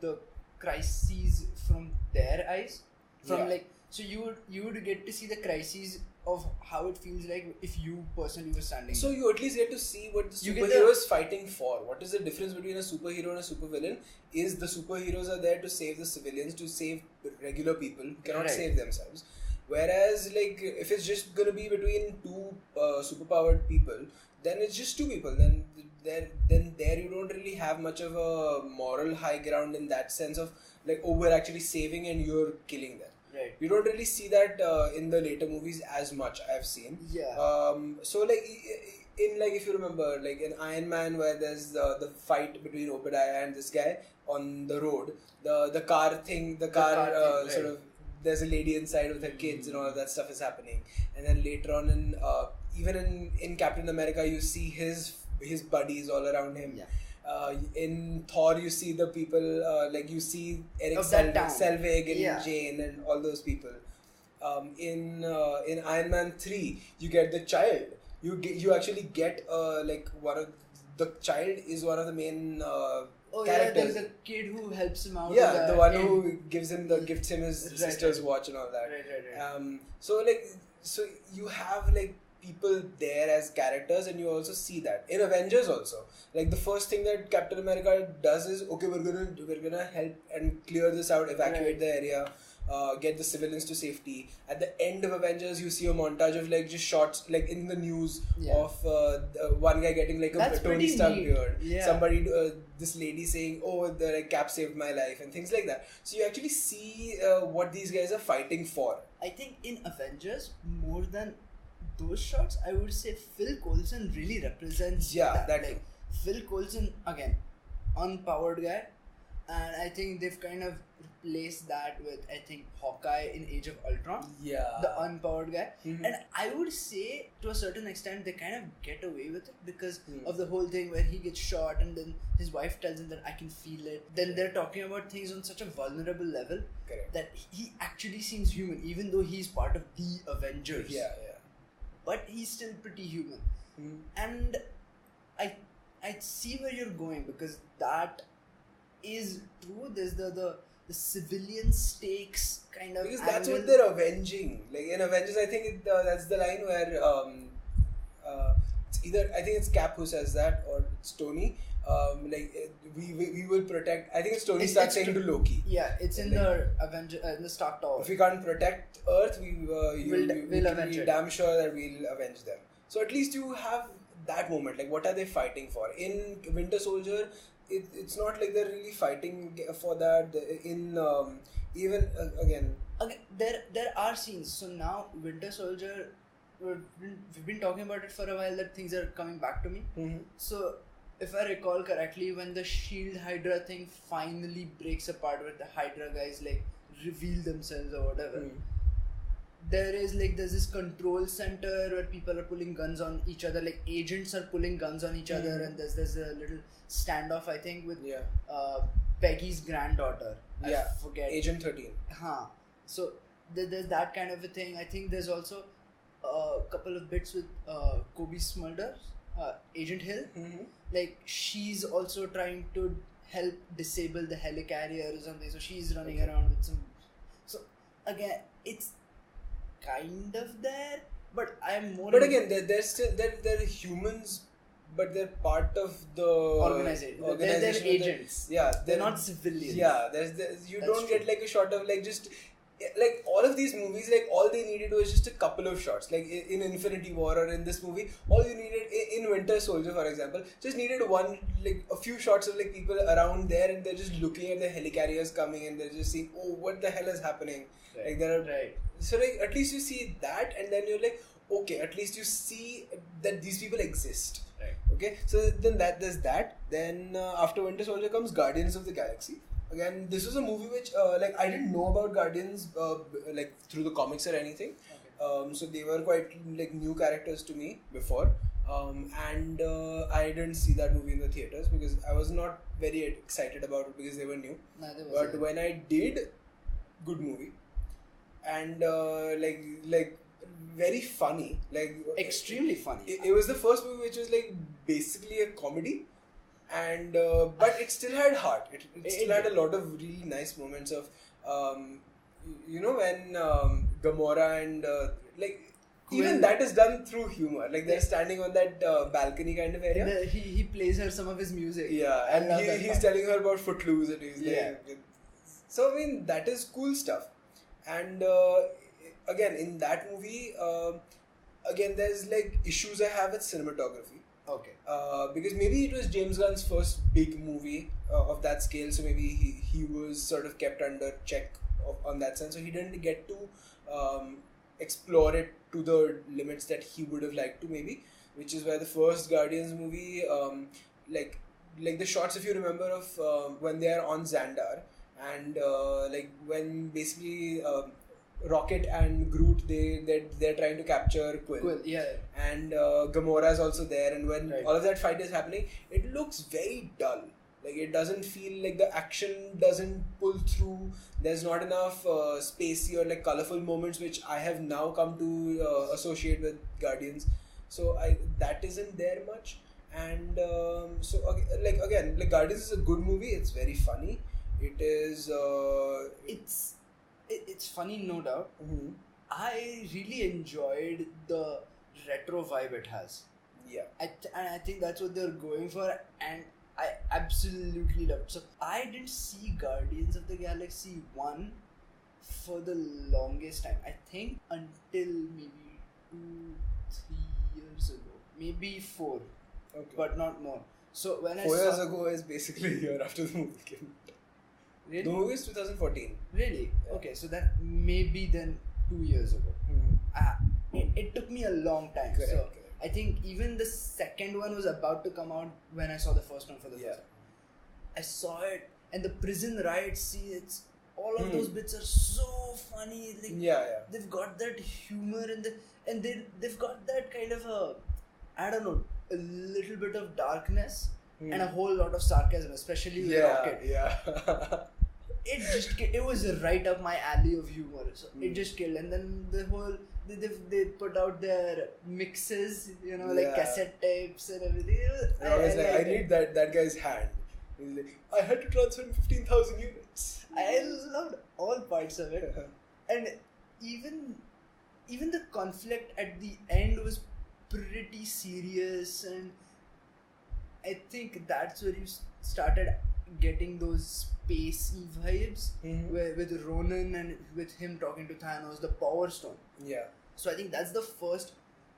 the crises from their eyes. Like, so you would get to see the crises of how it feels like if you personally were standing. So you at least get to see what the superhero is fighting for. What is the difference between a superhero and a supervillain? Is the superheroes are there to save the civilians, to save regular people who cannot save themselves. Whereas, like, if it's just gonna be between two superpowered people, then it's just two people. Then there you don't really have much of a moral high ground in that sense of like, oh, we're actually saving and you're killing them. Right. You don't really see that in the later movies as much, I've seen. Yeah. So like in like, if you remember, like in Ironman, where there's the fight between Obadiah and this guy on the road, the car thing, sort of, there's a lady inside with her kids and all of that stuff is happening. And then later on in even in Captain America, you see his buddies all around him. Yeah. In Thor, you see the people like you see Eric Selvig and Jane and all those people. In Iron Man 3, you get the child. You actually get like one of the child is one of the main characters. There's a kid who helps him out. Yeah, the one who gifts him his sister's watch and all that. Right. So you have like people there as characters, and you also see that in Avengers also. Like the first thing that Captain America does is, okay, we're gonna help and clear this out, evacuate the area, get the civilians to safety. At the end of Avengers, you see a montage of like just shots like in the news of one guy getting like a Tony Stark beard. Somebody, this lady saying, "Oh, the like, Cap saved my life," and things like that. So you actually see what these guys are fighting for. I think in Avengers, more than those shots, I would say Phil Coulson really represents that. Like, Phil Coulson, again, unpowered guy, and I think they've kind of replaced that with, I think, Hawkeye in Age of Ultron. Yeah. The unpowered guy. Mm-hmm. And I would say, to a certain extent, they kind of get away with it because of the whole thing where he gets shot and then his wife tells him that I can feel it. Then they're talking about things on such a vulnerable level that he actually seems human, even though he's part of the Avengers. Yeah. But he's still pretty human. And I see where you're going, because that is true. There's the civilian stakes kind of, because that's what they're avenging. Like in Avengers, I think that's the line where it's either, I think it's Cap who says that, or it's Tony. We will protect. I think it's Tony Stark saying to Loki. Yeah, it's in the Avenger in the Stark Tower. If we can't protect Earth, we'll avenge it. Damn sure that we'll avenge them. So at least you have that moment. Like, what are they fighting for? In Winter Soldier, it's not like they're really fighting for that. In even again, there are scenes. So now Winter Soldier, we've been talking about it for a while, that things are coming back to me. So if I recall correctly, when the Shield Hydra thing finally breaks apart, where the Hydra guys like reveal themselves or whatever, there's this control center where people are pulling guns on each other, like agents are pulling guns on each other, and there's a little standoff, I think, with Peggy's granddaughter. I forget. Agent 13. So there's that kind of a thing. I think there's also a couple of bits with Kobe Smulders, Agent Hill. Like, she's also trying to help disable the helicarrier or something, so she's running around with some. So again, it's kind of there, but I'm more. But again, they're still they're humans, but they're part of the organization. They're agents. They're not civilians. Yeah, you don't get like a shot of like just like all of these movies, like all they needed was just a couple of shots. Like in Infinity War or in this movie, all you needed in Winter Soldier, for example, just needed a few shots of like people around there, and they're just looking at the helicarriers coming, and they're just seeing, oh, what the hell is happening? Right. Like there are so like at least you see that, and then you're like, okay, at least you see that these people exist. Right. Okay, so then there's that. Then after Winter Soldier comes Guardians of the Galaxy. Again, this was a movie which like I didn't know about Guardians like through the comics or anything. So they were quite like new characters to me before, and I didn't see that movie in the theaters because I was not very excited about it because they were new. But when I did, good movie, and like very funny, like extremely funny. It was the first movie which was like basically a comedy. And but it still had heart. It still had a lot of really nice moments of when Gamora and like even that is done through humor. Like they're standing on that balcony kind of area. He plays her some of his music. Yeah, and he's telling her about Footloose, and he's like, so I mean that is cool stuff. And again in that movie, again there's like issues I have with cinematography. Okay. Because maybe it was James Gunn's first big movie of that scale, so maybe he was sort of kept under check on that sense, so he didn't get to explore it to the limits that he would have liked to, maybe, which is where the first Guardians movie, like the shots, if you remember, of when they are on Xandar, and like when basically Rocket and Groot, they're trying to capture Quill. Yeah. And Gamora is also there, and when Right. all of that fight is happening, it looks very dull. Like, it doesn't feel like the action doesn't pull through. There's not enough spacey or like colorful moments, which I have now come to associate with Guardians. So that isn't there much. And again, Guardians is a good movie. It's very funny. It is. It's funny, no doubt. Mm-hmm. I really enjoyed the retro vibe it has. Yeah. And I think that's what they're going for, and I absolutely loved it. So I didn't see Guardians of the Galaxy 1 for the longest time. I think until maybe 2-3 years ago. Maybe 4. Okay. But not more. So when 4 years ago is basically a year after the movie came out. Really? The movie is 2014. Really? Yeah. Okay, so then maybe then 2 years ago. Mm-hmm. It took me a long time. Correct, so correct. I think even the second one was about to come out when I saw the first one for the first time. I saw it, and the prison riot scenes, all of those bits are so funny. Like, they've got that humor and they've got that kind of a little bit of darkness and a whole lot of sarcasm, especially with Rocket. Yeah. It was right up my alley of humor. So it just killed. And then the whole they put out their mixes, like cassette tapes and everything. I need that guy's hand. He's like, I had to transfer 15,000 units. I loved all parts of it. And even the conflict at the end was pretty serious, and I think that's where you started getting those spacey vibes with Ronan and with him talking to Thanos, the Power Stone. Yeah. So I think that's the first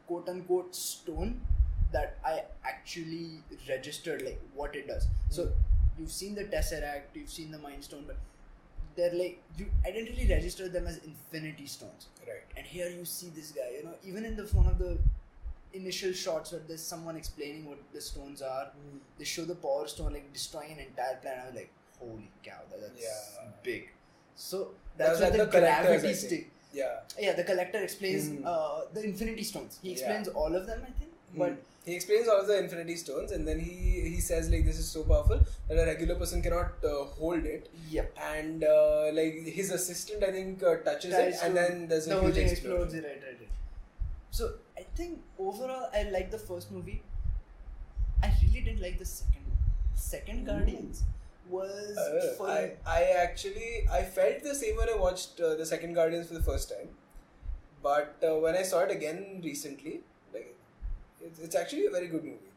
quote-unquote stone that I actually registered, like what it does. So you've seen the Tesseract, you've seen the Mind Stone, but they're like, I didn't really register them as Infinity Stones. Right. And here you see this guy, even in one of the initial shots where there's someone explaining what the stones are, they show the Power Stone like destroying an entire planet. I was like, holy cow, that's big. So that's where the gravity stick. Yeah, the Collector explains the Infinity Stones. He explains all of them, I think. But he explains all of the Infinity Stones, and then he says like, this is so powerful that a regular person cannot hold it. Yep. And like his assistant, I think, touches it, and then there's a huge explosion. Right. So I think overall I liked the first movie. I really didn't like the second one. Second Guardians was I felt the same when I watched the second Guardians for the first time, but when I saw it again recently, like it's actually a very good movie.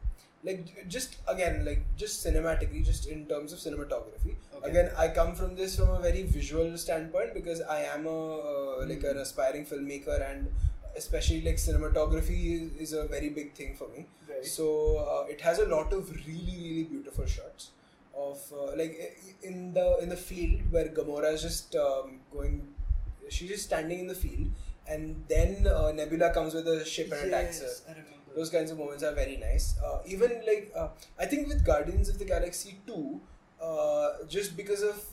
Like just cinematically, just in terms of cinematography. Okay. Again, I come from a very visual standpoint because I am an aspiring filmmaker, and especially like cinematography is a very big thing for me. Right. So it has a lot of really, really beautiful shots of in the field where Gamora is just she's just standing in the field, and then Nebula comes with a ship and attacks her. I remember. Those kinds of moments are very nice. Even I think with Guardians of the Galaxy 2, just because of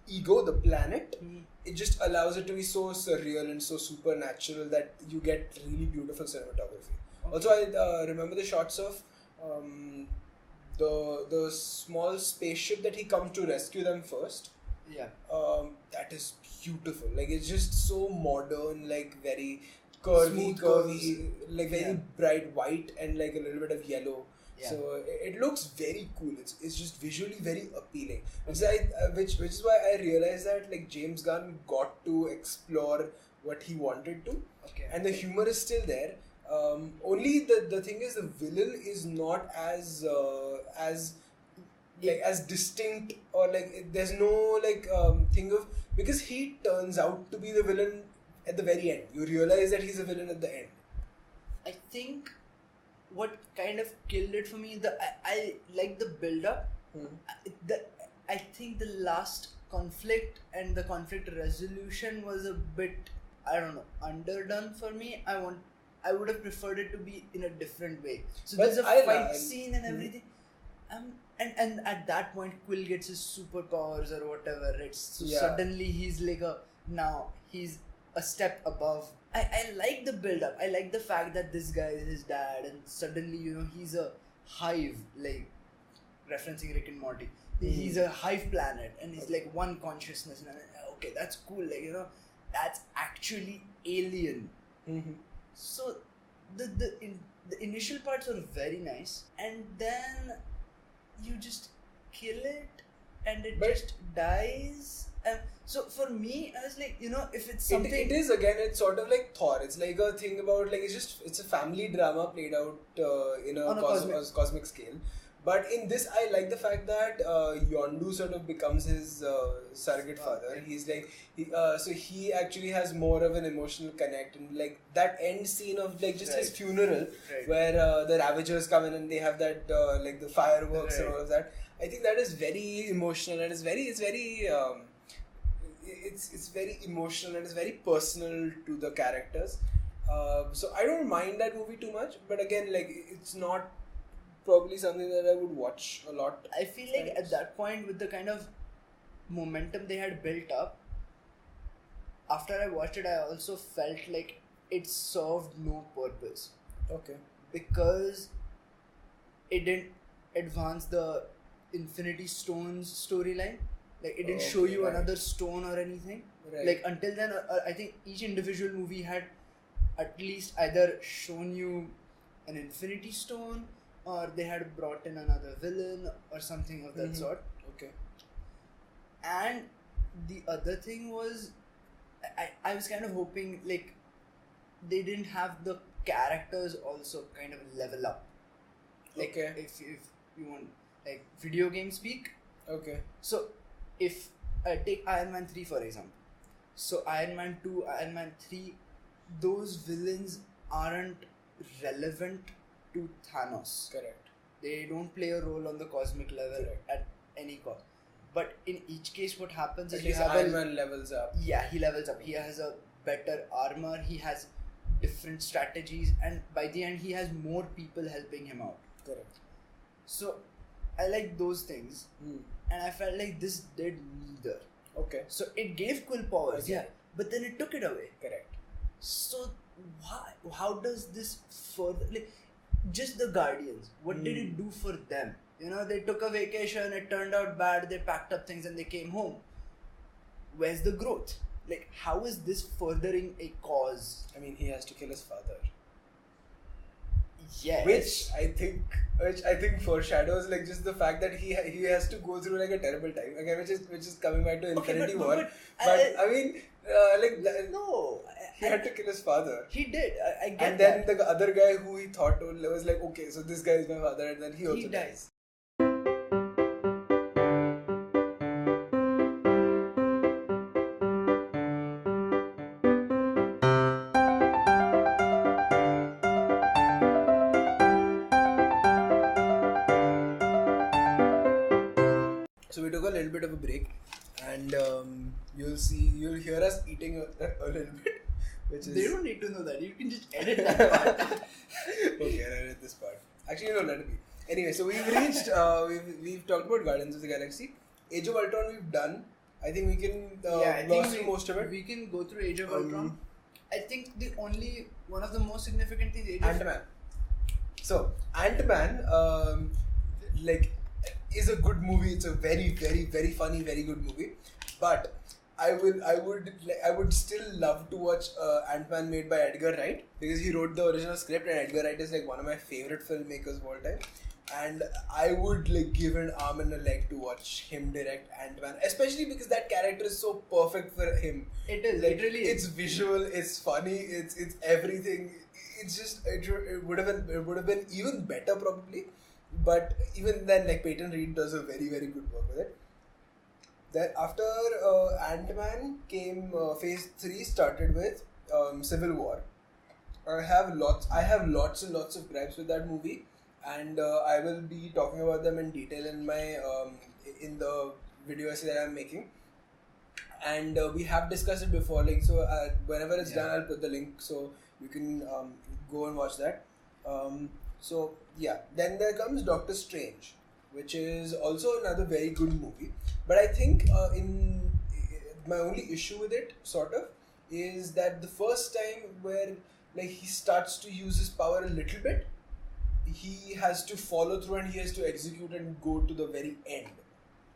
Ego, the planet, it just allows it to be so surreal and so supernatural that you get really beautiful cinematography. Okay. Also, I remember the shots of the small spaceship that he comes to rescue them first. Yeah. That is beautiful. Like, it's just so modern, like very curvy, like very bright white and like a little bit of yellow. Yeah. So it looks very cool. It's just visually very appealing. Okay. Which is why I realized that like James Gunn got to explore what he wanted to, and the humor is still there. Only the thing is, the villain is not as distinct, or like there's no thing of, because he turns out to be the villain at the very end. You realize that he's a villain at the end. I think what kind of killed it for me, I like the build up. I think the last conflict and the conflict resolution was a bit, I don't know, underdone for me. I would have preferred it to be in a different way. So there's a fight scene and everything. And at that point, Quill gets his superpowers or whatever. Suddenly he's like now he's a step above. I like the build up. I like the fact that this guy is his dad, and suddenly he's a hive, like referencing Rick and Morty. He's a hive planet, and he's like one consciousness. And okay, that's cool. Like that's actually alien. So the initial parts are very nice, and then you just kill it, and it just dies. So for me, I was like, if it's something, it is again. It's sort of like Thor. It's like a thing about like it's a family drama played out in a cosmic scale. But in this, I like the fact that Yondu sort of becomes his surrogate father. He's like, so he actually has more of an emotional connect, and like that end scene of like just his funeral, where the Ravagers come in and they have that like the fireworks and all of that. I think that is very emotional, and it's very emotional, and it's very personal to the characters. So I don't mind that movie too much, but again, like it's not probably something that I would watch a lot. I feel like at that point, with the kind of momentum they had built up, after I watched it, I also felt like it served no purpose. Okay. Because it didn't advance the Infinity Stones storyline. Like it didn't show you another stone or anything. Right. Like until then, I think each individual movie had at least either shown you an Infinity Stone, or they had brought in another villain or something of that sort. Okay. And the other thing was, I was kind of hoping like they didn't have the characters also kind of level up. Like if you want like video game speak. Okay. So if I take Iron Man 3 for example. So Iron Man 2, Iron Man 3, those villains aren't relevant to Thanos. Correct. They don't play a role on the cosmic level at any cost. But in each case, what happens is Iron Man levels up. Yeah, he levels up. He has a better armor. He has different strategies, and by the end, he has more people helping him out. Correct. So I like those things, and I felt like this did neither. Okay. So it gave cool powers, but then it took it away. Correct. So why? How does this further like? Just the Guardians. What did it do for them? They took a vacation, it turned out bad, they packed up things and they came home. Where's the growth? Like, how is this furthering a cause? I mean, he has to kill his father. Yes. Which I think foreshadows like just the fact that he has to go through like a terrible time. Again, which is coming back to Infinity War. But I mean, no. He had to kill his father. He did. I get and then the other guy who he thought was like, okay, so this guy is my father, and then he also dies. So we took a little bit of a break, and you'll hear us eating a little bit. They don't need to know that. You can just edit that part. Okay, I'll edit this part. Actually, no, let it be. Anyway, so we've reached, we've talked about Guardians of the Galaxy. Age of Ultron we've done. I think we can gloss through most of it. We can go through Age of Ultron. I think one of the most significant things Ant-Man. So, Ant-Man, is a good movie. It's a very, very, very funny, very good movie. But I would still love to watch Ant-Man made by Edgar Wright, because he wrote the original script, and Edgar Wright is like one of my favorite filmmakers of all time. And I would give an arm and a leg to watch him direct Ant-Man, especially because that character is so perfect for him. It is. It really is. It's visual. It's funny. It's everything. It's just it would have been even better probably, but even then, Peyton Reed does a very, very good work with it. Then after Ant-Man came Phase 3 started with Civil War. I have lots and lots of gripes with that movie, and I will be talking about them in detail in my in the video essay that I'm making. And we have discussed it before, whenever it's done, I'll put the link so you can go and watch that. Then there comes Doctor Strange, which is also another very good movie. But I think in my only issue with it, sort of, is that the first time where like he starts to use his power a little bit, he has to follow through and he has to execute and go to the very end.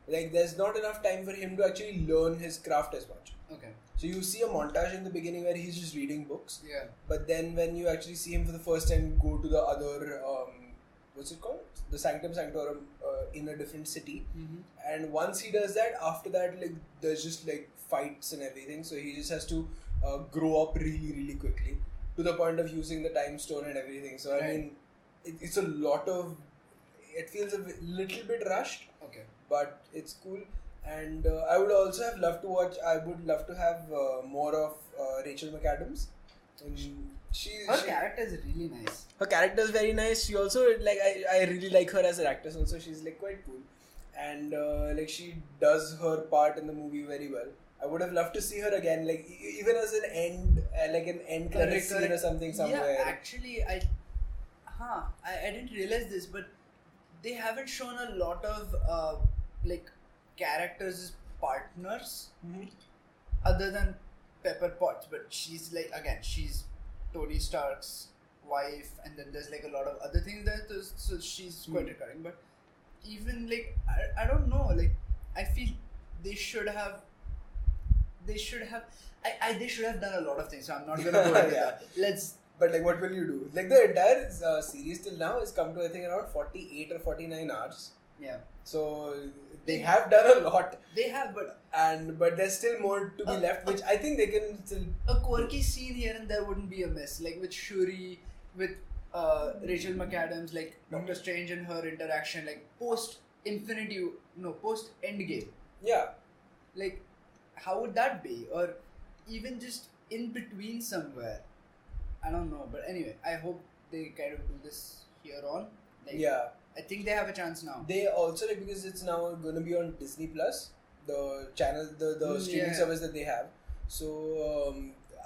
Like there's not enough time for him to actually learn his craft as much. Okay. So you see a montage in the beginning where he's just reading books. Yeah. But then when you actually see him for the first time go to the other, what's it called? The Sanctum Sanctorum in a different city. Mm-hmm. And once he does that, after that, like there's just like fights and everything. So he just has to grow up really, really quickly to the point of using the time stone and everything. So I mean, it's a lot of. It feels a little bit rushed. Okay. But it's cool. And I would also have loved to watch. I would love to have more of Rachel McAdams. Her character is really nice. Her character is very nice. She also like I really like her as an actress. Also, she's like quite cool, and like she does her part in the movie very well. I would have loved to see her again, like even as an end, like an end credit scene or something somewhere. Yeah, actually, I didn't realize this, but they haven't shown a lot of like characters as partners other than Pepper Potts, but she's like, again, she's Tony Stark's wife, and then there's like a lot of other things there, so she's quite recurring. But even like I don't know, like I feel they should have they should have done a lot of things, so I'm not gonna go into that. But like, what will you do? Like the entire series till now has come to I think around 48 or 49 hours. Yeah. So they have done a lot. They have, but there's still more to be left, which I think they can still. A quirky scene here and there wouldn't be amiss, like with Shuri, with Rachel McAdams, like Doctor Strange and her interaction, like post Endgame. Yeah. Like, how would that be? Or even just in between somewhere. I don't know, but anyway, I hope they kind of do this here on. Like, yeah. I think they have a chance now. They also, like, because it's now going to be on Disney Plus, the channel, the streaming service that they have. So,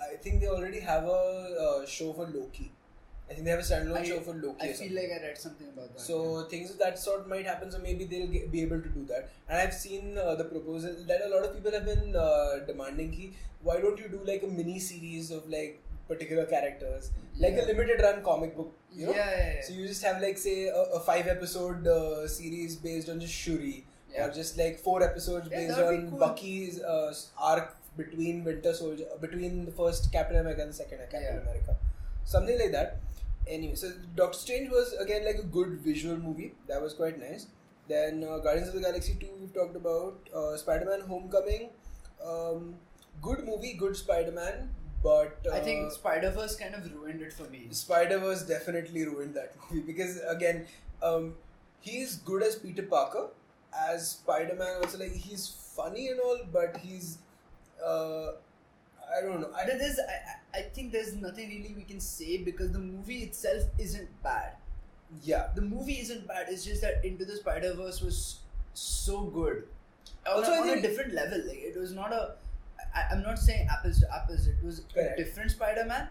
I think they already have a show for Loki. I think they have a standalone show for Loki. I feel like I read something about that. So, things of that sort might happen, so maybe they'll be able to do that. And I've seen the proposal that a lot of people have been demanding, why don't you do like a mini series of like particular characters, like a limited run comic book, you know? Yeah. So you just have like say a 5-episode series based on just Shuri, or just like 4 episodes based on Bucky's arc between between the first Captain America and the second Captain America, something like that. Anyway, so Doctor Strange was again like a good visual movie. That was quite nice. Then Guardians of the Galaxy 2 we've talked about. Spider-Man Homecoming, good movie, good Spider-Man. But I think Spider-Verse kind of ruined it for me. Spider-Verse definitely ruined that movie because again, he's good as Peter Parker. As Spider-Man also, like, he's funny and all, but he's I don't know. I think there's nothing really we can say because the movie itself isn't bad. Yeah. The movie isn't bad. It's just that Into the Spider-Verse was so good. Also, on a different level. Like, it was not a... I'm not saying apples to apples. It was a different Spider-Man,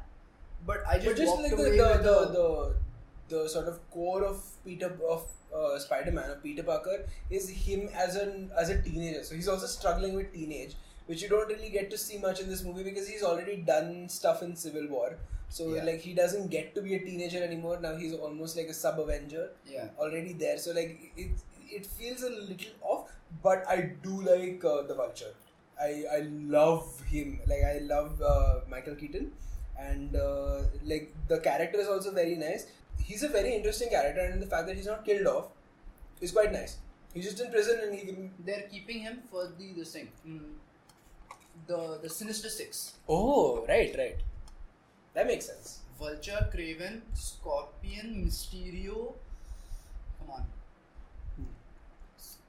but I just walked like away with the sort of core of Spider-Man, of Peter Parker, is him as a teenager. So he's also struggling with teenage, which you don't really get to see much in this movie because he's already done stuff in Civil War. So like he doesn't get to be a teenager anymore. Now he's almost like a sub-Avenger. Yeah. Already there. So like it feels a little off, but I do like the Vulture. I love him. Like I love Michael Keaton, and like the character is also very nice. He's a very interesting character, and the fact that he's not killed off is quite nice. He's just in prison, and they're keeping him for the thing. The Sinister Six. Oh, right. That makes sense. Vulture, Kraven, Scorpion, Mysterio. Come on.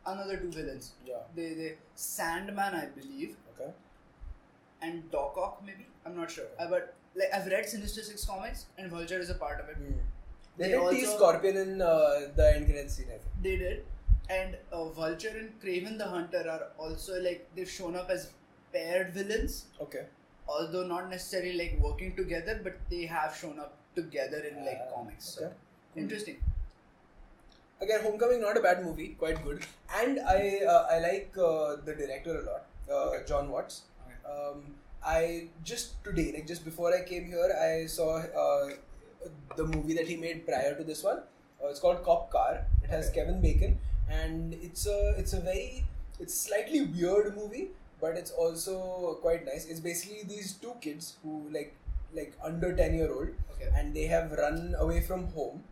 Another 2 villains. Yeah. They Sandman, I believe. Okay. And Doc Ock, maybe. I'm not sure. But like I've read Sinister Six comics, and Vulture is a part of it. They did tease Scorpion in the end credit scene, I think. They did. And Vulture and Kraven the Hunter are also like they've shown up as paired villains. Okay. Although not necessarily like working together, but they have shown up together in like comics. Okay. So, interesting. Again, Homecoming, not a bad movie, quite good. And I like the director a lot, John Watts. Okay. I just today, like just before I came here, I saw the movie that he made prior to this one. It's called Cop Car. It has Kevin Bacon, and it's a slightly weird movie, but it's also quite nice. It's basically these two kids who like under 10-year-old, and they have run away from home,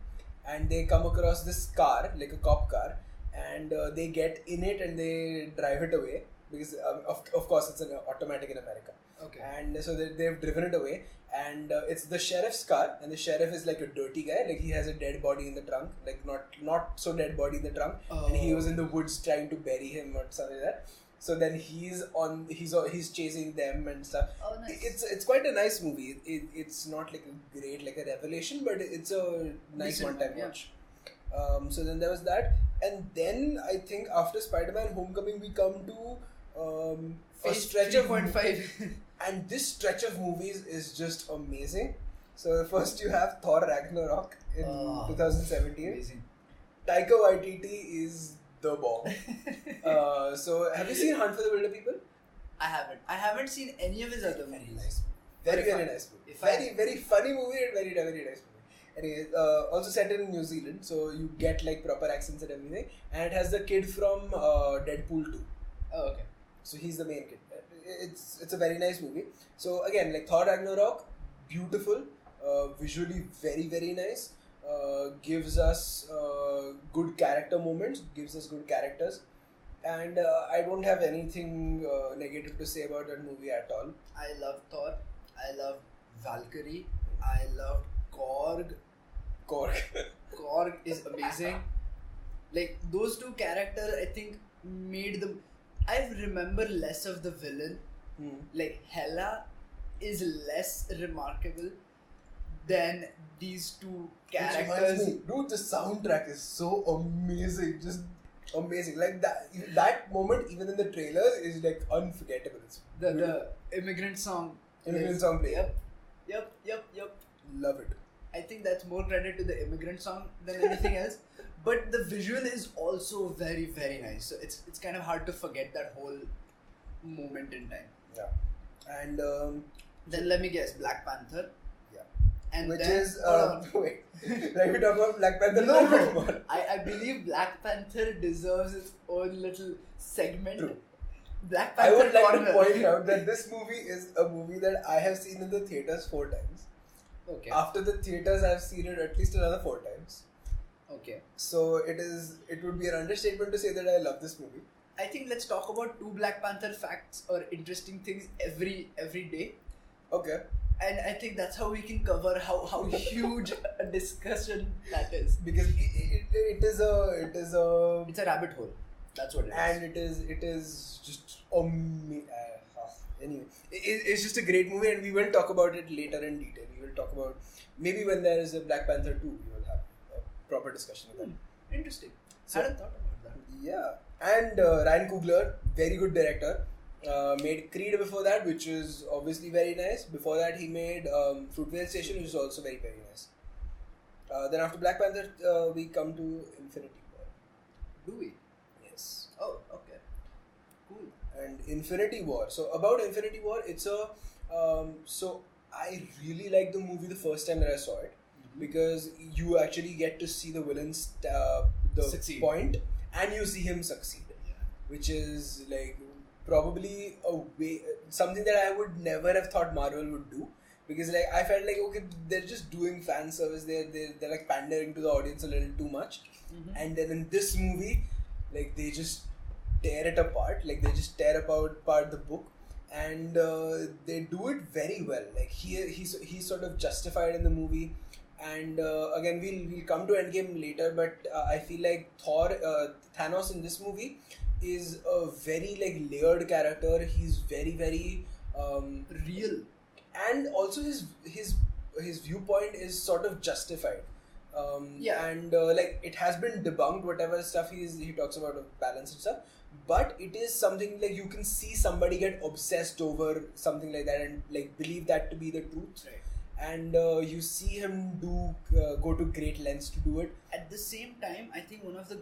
and they come across this car, like a cop car, and they get in it and they drive it away because of course it's an automatic in America. And so they've driven it away, and it's the sheriff's car, and the sheriff is like a dirty guy, like he has a dead body in the trunk, like not so dead body in the trunk, and he was in the woods trying to bury him or something like that. So then he's chasing them and stuff. Oh, nice. It's quite a nice movie. It's not like a great, like a revelation, but it's a nice one-time watch. So then there was that, and then I think after Spider-Man: Homecoming we come to a stretch 3.5. and this stretch of movies is just amazing. So first you have Thor Ragnarok in 2017. Amazing. Taika Waititi is the bomb. So have you seen Hunt for the Wilder People? I haven't seen any of his other movies. Very nice movie. Very funny movie and very nice movie. Anyway, also set in New Zealand, so you get like proper accents and everything, and it has the kid from Deadpool 2. Oh, okay. So he's the main kid. It's a very nice movie. So again, like Thor Ragnarok, beautiful, visually very nice. Gives us good character moments, gives us good characters, and I don't have anything negative to say about that movie at all. I love Thor. I love Valkyrie. I love Korg. Korg is amazing. Like those two characters, I think made them. I remember less of the villain. Like Hela is less remarkable than these two characters. Dude, the soundtrack is so amazing, just amazing. Like that moment, even in the trailer, is like unforgettable. The immigrant song. Play. Yep. Love it. I think that's more credit to the immigrant song than anything else. But the visual is also very nice. So it's kind of hard to forget that whole moment in time. Yeah. And then let me guess, Black Panther. Yeah. And which then, is wait. Let me talk about Black Panther. No, I believe Black Panther deserves its own little segment. True. Black Panther. I would like to point out that this movie is a movie that I have seen in the theaters 4 times. Okay. After the theaters, I've seen it at least another 4 times. Okay. So it would be an understatement to say that I love this movie. I think let's talk about 2 Black Panther facts or interesting things every day. Okay. And I think that's how we can cover how huge a discussion that is. Because it's a rabbit hole. That's what it is. And it is just anyway, it's just a great movie, and we will talk about it later in detail. We will talk about maybe when there is a Black Panther 2, we will have a proper discussion of that. Interesting. I hadn't thought about that. Yeah. And Ryan Coogler, very good director. Made Creed before that, which is obviously very nice. Before that, he made Fruitvale Station, which is also very nice. Then after Black Panther, we come to Infinity War. Do we? Yes. Oh, okay. Cool. And Infinity War. So about Infinity War, it's a so I really liked the movie the first time that I saw it, because you actually get to see the villain's Succeed. point, and you see him succeed, which is like probably something that I would never have thought Marvel would do, because like I felt like, okay, they're just doing fan service, they're like pandering to the audience a little too much, and then in this movie, like they just tear it apart, like they just tear apart the book, and they do it very well. Like he's sort of justified in the movie, and again we'll come to Endgame later, but I feel like Thanos in this movie is a very like layered character. He's very real, and also his viewpoint is sort of justified. And like it has been debunked, whatever stuff he talks about of balance and stuff, but it is something like you can see somebody get obsessed over something like that and like believe that to be the truth, right. And you see him go to great lengths to do it. At the same time, I think one of the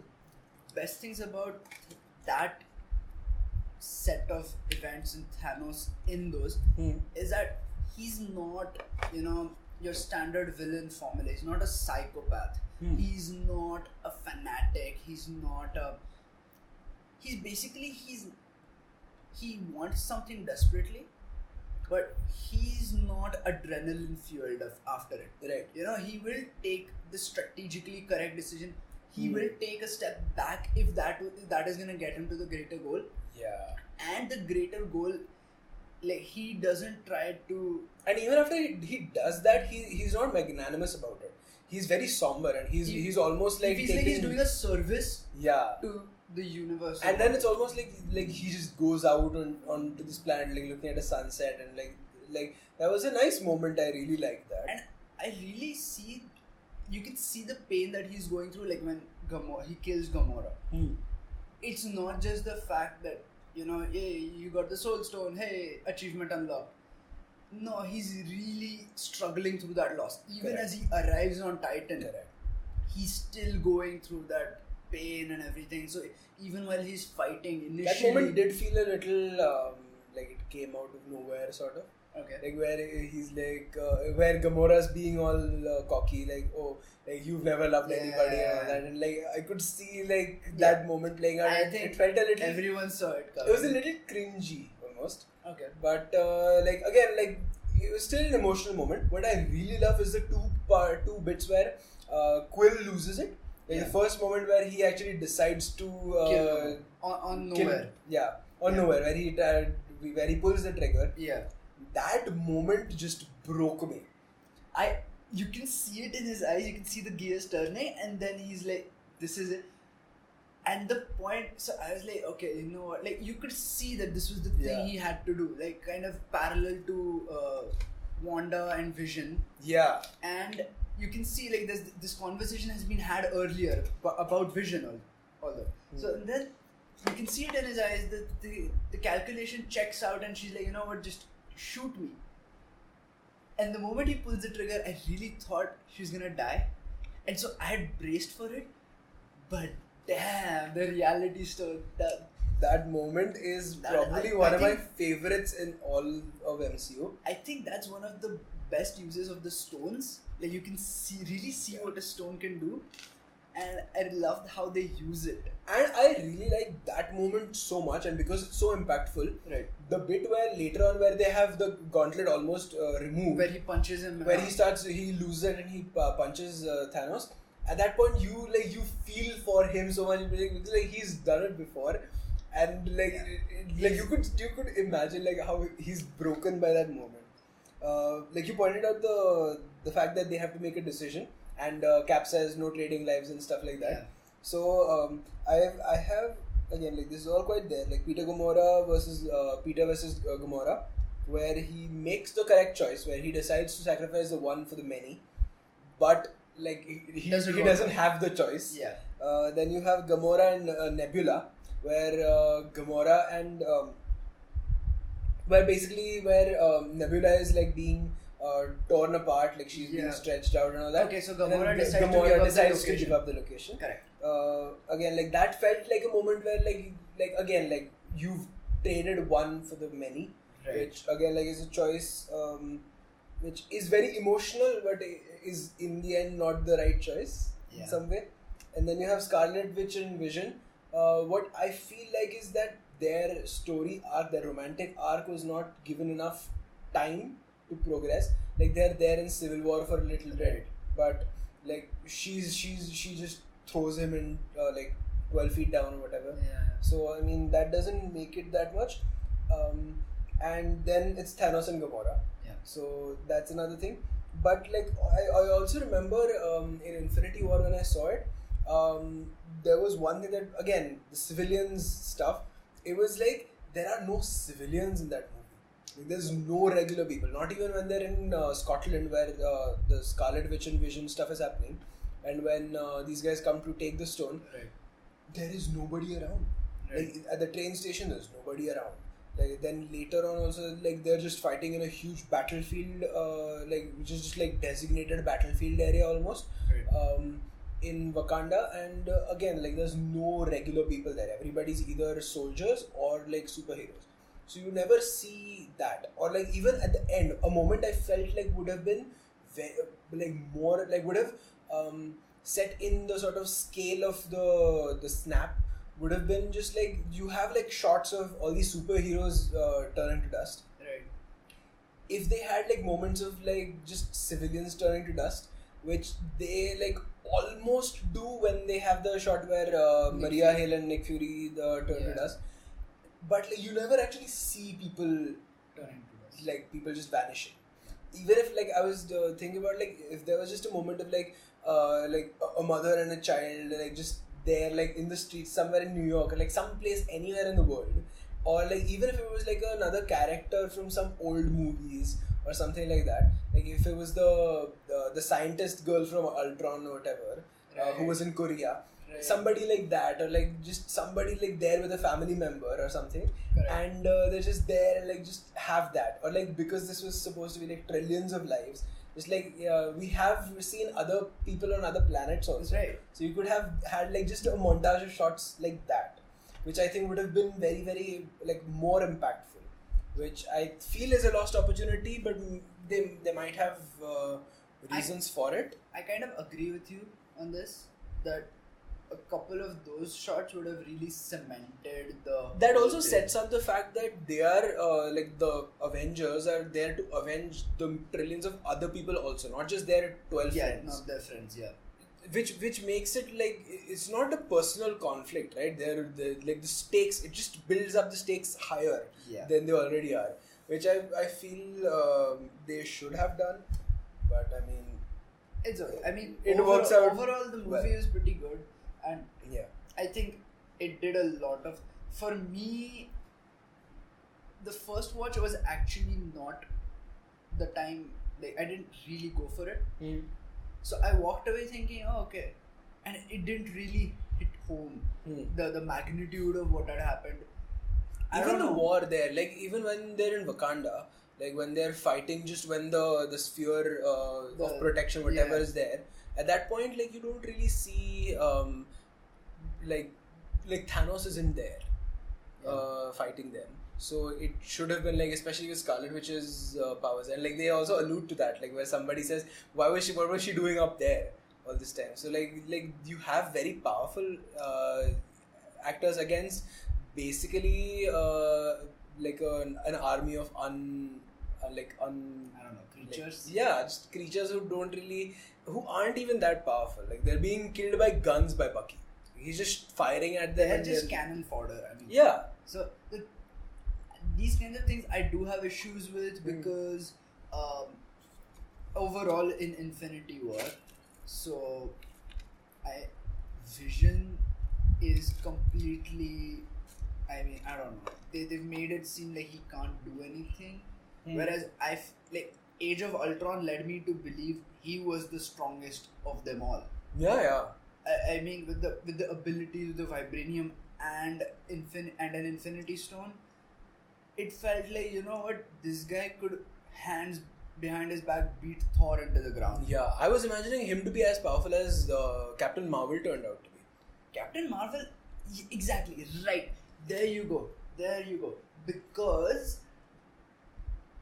best things about that set of events in Thanos in those is that he's not, your standard villain formula. He's not a psychopath. He's not a fanatic. He's not a... He wants something desperately, but he's not adrenaline fueled after it. Right. He will take the strategically correct decision. He will take a step back if that is going to get him to the greater goal. Yeah. And the greater goal, like, he doesn't try to... And even after he does that, he's not magnanimous about it. He's very somber, and he's almost like... He's like he's doing a service to the universe. And then it's almost like he just goes out onto this planet, like looking at a sunset, and like that was a nice moment. I really liked that. And I really see... You can see the pain that he's going through, like when he kills Gamora. It's not just the fact that, hey, you got the Soul Stone, hey, achievement unlocked. No, he's really struggling through that loss. Even as he arrives on Titan, he's still going through that pain and everything. So even while he's fighting initially... That moment did feel a little like it came out of nowhere, sort of. Okay. Like where he's like, where Gamora's being all cocky, like, oh, like you've never loved anybody and all that, and like I could see like that moment playing out. I think it felt a little. Everyone saw it coming. It was a little cringy almost. Okay. But like again, like it was still an emotional moment. What I really love is the two bits where Quill loses it. Like the first moment where he actually decides to kill on nowhere. Nowhere where he pulls the trigger. Yeah. That moment just broke me. You can see it in his eyes, you can see the gears turning, and then he's like, this is it. And the point, so I was like, okay, you know what, like you could see that this was the thing he had to do, like kind of parallel to Wanda and Vision. Yeah. And you can see like this conversation has been had earlier about Vision although. So then you can see it in his eyes that the calculation checks out, and she's like, you know what, just shoot me. And the moment he pulls the trigger, I really thought she was gonna die, and so I had braced for it. But damn, the reality store, that moment is probably one of my favorites in all of MCU. I think that's one of the best uses of the stones. Like you can really see what a stone can do. And I loved how they use it. And I really like that moment so much, and because it's so impactful. Right. The bit where later on where they have the gauntlet almost removed. Where he punches him. Where he loses it and he punches Thanos. At that point you feel for him so much, because like he's done it before. And you could imagine like how he's broken by that moment. Like you pointed out the fact that they have to make a decision. And Cap says no trading lives and stuff like that. Yeah. So I have again, like this is all quite there. Like Peter versus Gamora, where he makes the correct choice, where he decides to sacrifice the one for the many, but like he doesn't have the choice. Yeah. Then you have Gamora and Nebula, where Gamora and where Nebula is like being torn apart, like she's being stretched out and all that. Okay, so Gamora decides to give up the location. Correct. Again, like that felt like a moment where like again, like you've traded one for the many, which again like is a choice which is very emotional, but is in the end not the right choice in some way. And then you have Scarlet Witch and Vision. What I feel like is that their story arc, their romantic arc, was not given enough time to progress. Like they're there in Civil War for a little bit, but like she just throws him in like 12 feet down or whatever. Yeah. So I mean that doesn't make it that much. And then it's Thanos and Gamora. Yeah. So that's another thing. But like I also remember in Infinity War when I saw it, there was one thing that again the civilians stuff. It was like there are no civilians in that movie. Like, there's no regular people. Not even when they're in Scotland, where the Scarlet Witch and Vision stuff is happening, and when these guys come to take the stone, there is nobody around. Like at the train station, there's nobody around. Like then later on, also like they're just fighting in a huge battlefield, like which is just like designated battlefield area almost. in Wakanda, and again, like there's no regular people there. Everybody's either soldiers or like superheroes. So you never see that, or like even at the end, a moment I felt like would have been like more like would have set in the sort of scale of the snap would have been just like you have like shots of all these superheroes turning to dust. Right. If they had like moments of like just civilians turning to dust, which they like almost do when they have the shot where Maria Hill and Nick Fury turn to dust, but like you never actually see people turning to dust, like people just vanishing. Even if like I was thinking about like if there was just a moment of like a mother and a child like just there like in the streets somewhere in New York or like someplace anywhere in the world, or like even if it was like another character from some old movies or something like that, like if it was the scientist girl from Ultron or whatever, who was in Korea, somebody like that, or like just somebody like there with a family member or something. Correct. And they're just there and like just have that, or like because this was supposed to be like trillions of lives, it's like we have seen other people on other planets also. Right. So you could have had like just a montage of shots like that, which I think would have been very, very like more impactful, which I feel is a lost opportunity, but they might have reasons for it. I kind of agree with you on this, that a couple of those shots would have really cemented the... That also sets up the fact that they are like the Avengers are there to avenge the trillions of other people also, not just their 12 friends. Yeah, not their friends, yeah. Which makes it like it's not a personal conflict, right? They're like the stakes, it just builds up the stakes higher than they already are, which I feel they should have done, but I mean it's okay. I mean it works out. Overall the movie is pretty good, and I think it did a lot of... For me, the first watch was actually not the time, like I didn't really go for it. So I walked away thinking, oh, okay. And it didn't really hit home. The magnitude of what had happened. Even the war there, like even when they're in Wakanda, like when they're fighting, just when the sphere of protection, whatever is there, at that point, like you don't really see like Thanos isn't there fighting them. So it should have been like, especially with Scarlet Witch's powers, and like they also allude to that, like where somebody says, what was she doing up there all this time? So like you have very powerful actors against basically like an army of I don't know, creatures. Like, just creatures who aren't even that powerful. Like they're being killed by guns by Bucky. He's just firing at them. They're just cannon fodder. I mean, so these kinds of things I do have issues with because overall in Infinity War, so Vision is completely, I mean, I don't know, they've made it seem like he can't do anything, whereas like Age of Ultron led me to believe he was the strongest of them all. I mean, with the abilities, with the vibranium and an Infinity Stone, it felt like, you know what, this guy could hands behind his back beat Thor into the ground. Yeah, I was imagining him to be as powerful as Captain Marvel turned out to be. Captain Marvel, exactly, right. There you go. Because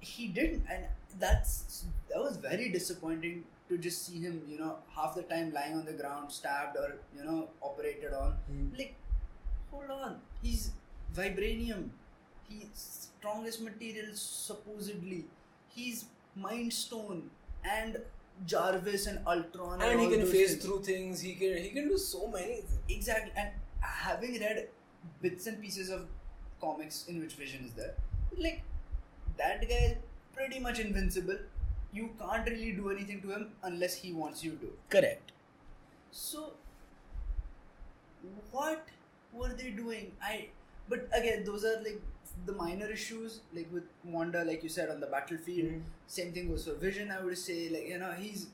he didn't, and that was very disappointing to just see him, you know, half the time lying on the ground, stabbed or, you know, operated on. Like, hold on, he's vibranium. He's strongest material supposedly. He's Mind Stone and Jarvis and Ultron, and he can phase through things. He can do so many things. Exactly. And having read bits and pieces of comics in which Vision is there, like that guy is pretty much invincible. You can't really do anything to him unless he wants you to. Correct. So what were they doing? But again, those are like the minor issues, like with Wanda, like you said, on the battlefield. Same thing goes for Vision, I would say. Like, you know, he's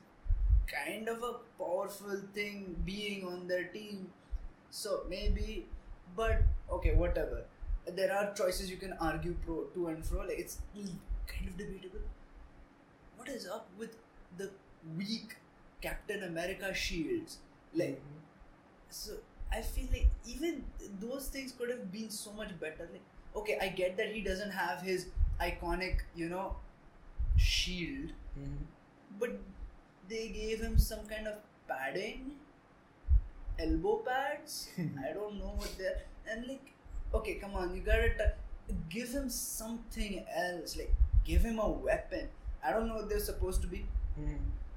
kind of a powerful being on their team. So maybe, but okay, whatever. There are choices you can argue to and fro. Like, it's kind of debatable. What is up with the weak Captain America shields? Like, so I feel like even those things could have been so much better. Like, okay, I get that he doesn't have his iconic, shield, but they gave him some kind of padding, elbow pads. I don't know what they're, and like, okay, come on, you gotta give him something else. Like, give him a weapon. I don't know what they're supposed to be.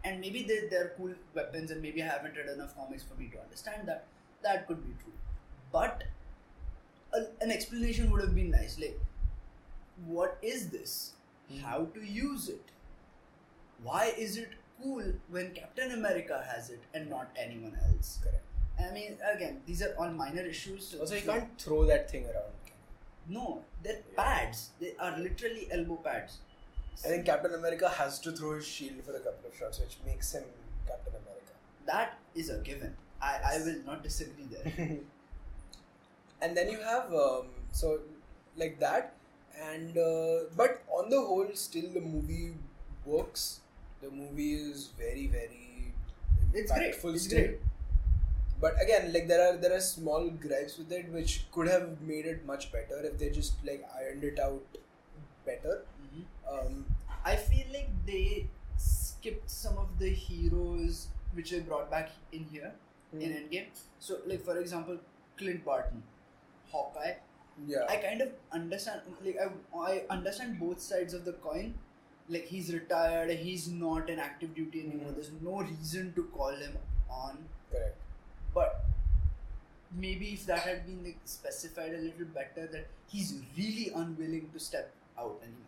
And maybe they're cool weapons, and maybe I haven't read enough comics for me to understand that. That could be true. But an explanation would have been nice. Like, what is this? How to use it? Why is it cool when Captain America has it and not anyone else? Correct. I mean, again, these are all minor issues. Also, you can't throw that thing around. No, they're pads. They are literally elbow pads. I think Captain America has to throw his shield for a couple of shots, which makes him Captain America. That is a given. I will not disagree there. And then you have so like that, and but on the whole, still the movie works. The movie is very, very it's great. It's great. But again, like there are small gripes with it which could have made it much better if they just like ironed it out better. I feel like they skipped some of the heroes which they brought back in here in Endgame. So, like for example, Clint Barton, Hawkeye. Yeah. I kind of understand. Like I understand both sides of the coin. Like he's retired, he's not in active duty anymore. There's no reason to call him on. Correct. But maybe if that had been like specified a little better, that he's really unwilling to step out anymore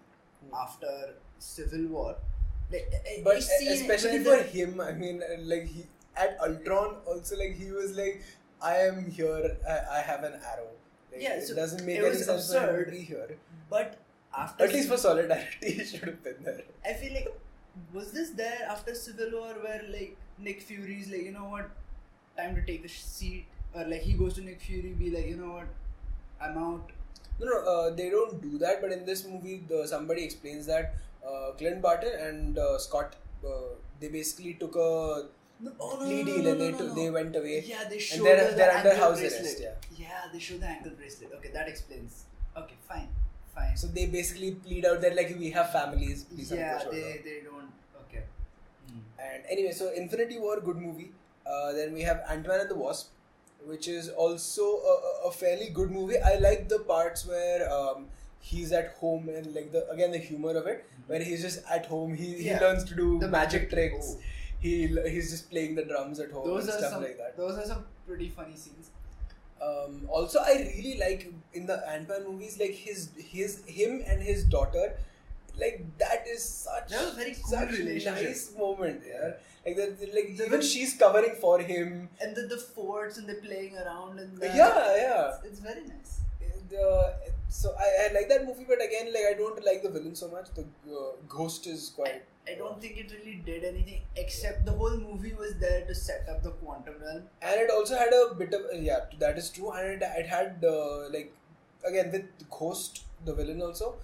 after Civil War. Like, but especially for him, I mean, like he at Ultron also, like he was like, I am here, I have an arrow. Like, yeah, so it doesn't make any sense for him to be here. But after at least for solidarity, he should have been there. I feel like, was this there after Civil War where like Nick Fury's like, you know what, time to take a seat, or like he goes to Nick Fury, be like, you know what, I'm out. No, they don't do that. But in this movie, somebody explains that Clint Barton and Scott, they basically took a plea deal and they went away. Yeah, they showed and they're under house bracelet. arrest. Yeah, they showed the ankle bracelet. Okay, that explains. Okay, fine. So they basically plead out that like we have families. Please they don't. Okay. And anyway, so Infinity War, good movie. Then we have Ant-Man and the Wasp, which is also a fairly good movie. I like the parts where he's at home and like the humor of it, where he's just at home. He learns to do the magic tricks. Oh. He's just playing the drums at home and stuff like that. Those are some pretty funny scenes. Also, I really like in the Ant-Man movies, like him and his daughter, like that is such a very cool relationship. Nice moment, yeah. Like even she's covering for him, and the forts and they're playing around and it's very nice. So I like that movie, but again, like I don't like the villain so much. The Ghost is quite. I don't think it really did anything except the whole movie was there to set up the quantum realm. And it also had a bit of that is true, and it had like again with the Ghost, the villain also.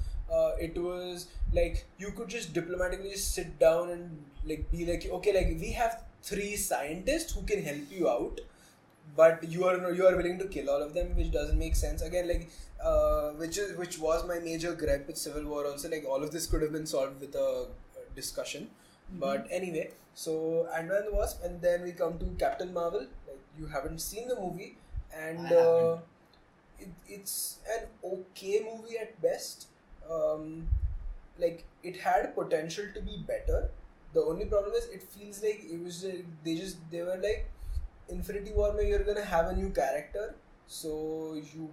It was like you could just diplomatically just sit down and like be like, okay, like we have 3 scientists who can help you out, but you are willing to kill all of them, which doesn't make sense. Again, like which was my major gripe with Civil War also. Like all of this could have been solved with a discussion. But anyway, so Ant-Man and the Wasp, and then we come to Captain Marvel. Like you haven't seen the movie, and it's an okay movie at best. Like it had potential to be better. The only problem is it feels like it was they were like, Infinity War where you're gonna have a new character, so you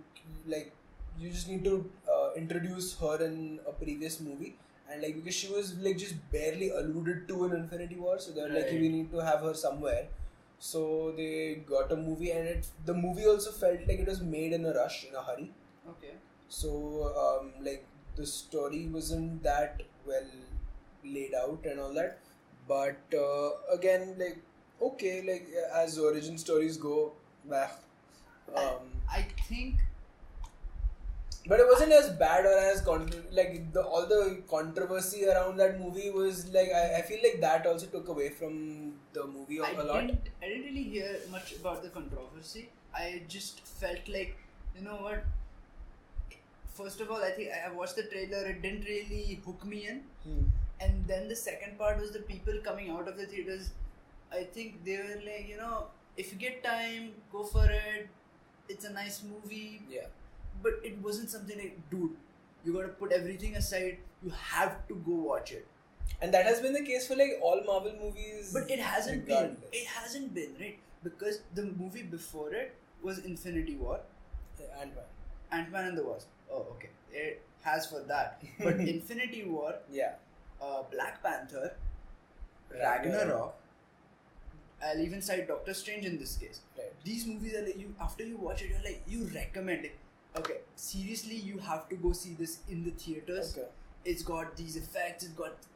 just need to introduce her in a previous movie, and like because she was like just barely alluded to in Infinity War, so they're like, we need to have her somewhere. So they got a movie, and the movie also felt like it was made in a rush, in a hurry. Okay. So like the story wasn't that well laid out and all that, but again, like okay, like as origin stories go, I think But it wasn't as bad or as all the controversy around that movie was like I feel like that also took away from the movie a lot. I didn't really hear much about the controversy. I just felt like, you know what? First of all, I think I watched the trailer. It didn't really hook me in. And then the second part was the people coming out of the theaters. I think they were like, you know, if you get time, go for it. It's a nice movie. Yeah. But it wasn't something like, dude, you gotta put everything aside. You have to go watch it. And that has been the case for like all Marvel movies. But it hasn't been. It hasn't been, right? Because the movie before it was Infinity War. Ant-Man. Ant-Man and the Wasp. Oh, okay. It has for that. But Infinity War, yeah, Black Panther, Ragnarok, I'll even cite Doctor Strange in this case. Right. These movies are like, you after you watch it, you're like, you recommend it. Okay, seriously, you have to go see this in the theaters. Okay. It's got these effects,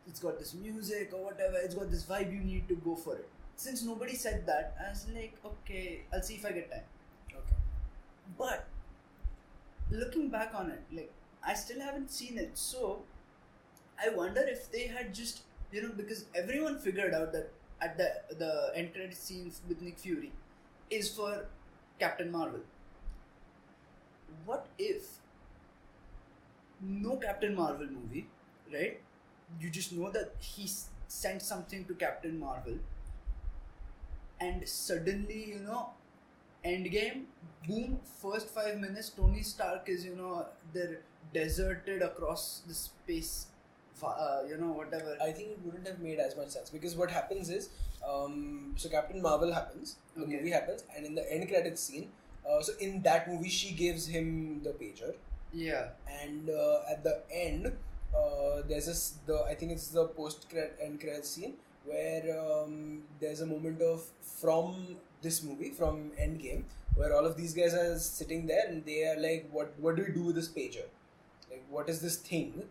it's got this music or whatever, it's got this vibe, you need to go for it. Since nobody said that, I was like, okay, I'll see if I get time. Okay. But looking back on it, like, I still haven't seen it, so I wonder if they had just, you know, because everyone figured out that at the end credit scenes with Nick Fury is for Captain Marvel. What if no Captain Marvel movie, right? You just know that he sent something to Captain Marvel, and suddenly, you know, Endgame, boom, first 5 minutes, Tony Stark is, you know, they're deserted across the space, you know, whatever. I think it wouldn't have made as much sense because what happens is, so Captain Marvel happens, the movie happens, and in the end credits scene, so in that movie she gives him the pager. Yeah. And at the end, there's I think it's the end credits scene where there's a moment from this movie, from Endgame, where all of these guys are sitting there and they are like, what do we do with this pager? Like, what is this thing?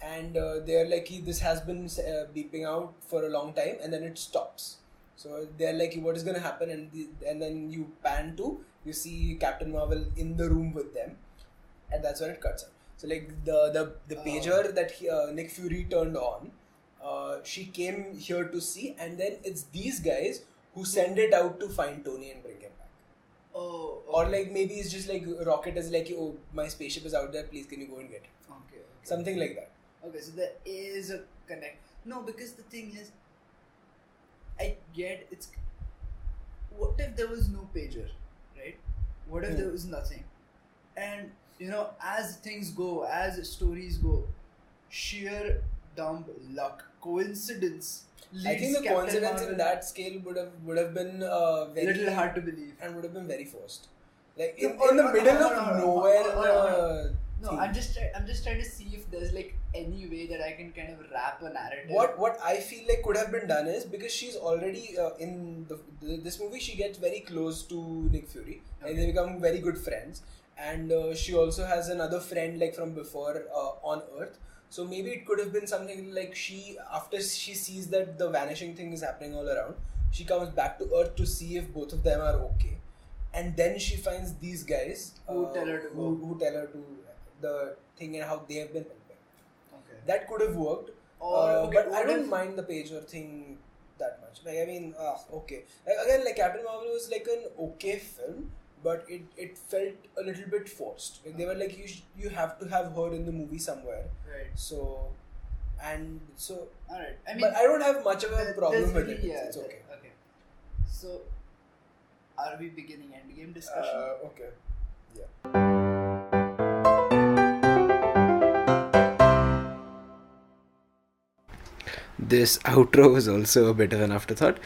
And they're like, this has been beeping out for a long time, and then it stops. So they're like, what is going to happen? And then you pan to, you see Captain Marvel in the room with them, and that's when it cuts out. So like the pager that Nick Fury turned on, she came here to see, and then it's these guys who send it out to find Tony and bring him back. Oh. Okay. Or like maybe it's just like Rocket is like, oh, my spaceship is out there, please can you go and get it? Okay. Something like that. Okay, so there is a connect. No, because the thing is, I get it's. What if there was no pager, right? What if there was nothing? And, you know, as things go, as stories go, sheer dumb luck, coincidence. I think the Captain coincidence Marvel in that scale would have been very little hard to believe, and would have been very forced. Like in the middle of nowhere. No, I'm just trying to see if there's like any way that I can kind of wrap a narrative. What I feel like could have been done is, because she's already in this movie, she gets very close to Nick Fury, and they become very good friends. And she also has another friend like from before on Earth. So maybe it could have been something like after she sees that the vanishing thing is happening all around, she comes back to Earth to see if both of them are okay, and then she finds these guys who tell her to the thing and how they have been helping. Okay. That could have worked, but I don't mind the pager thing that much. Like, I mean, okay. Like, again, like Captain Marvel was like an okay film, but it felt a little bit forced. Like, they were like, you have to have her in the movie somewhere. Right. So, alright. I mean, but I don't have much of a problem with it. Yeah, it's okay. Okay. So, are we beginning Endgame discussion? Okay. Yeah. This outro is also a bit of an afterthought.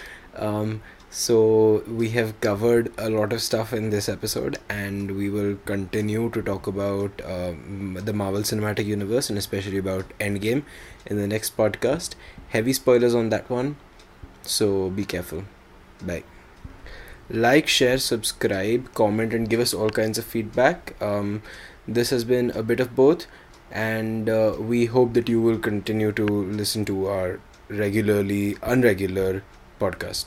So we have covered a lot of stuff in this episode, and we will continue to talk about the Marvel Cinematic Universe and especially about Endgame in the next podcast. Heavy spoilers on that one, so be careful. Bye. Like, share, subscribe, comment, and give us all kinds of feedback. This has been a bit of both, and we hope that you will continue to listen to our unregular podcast.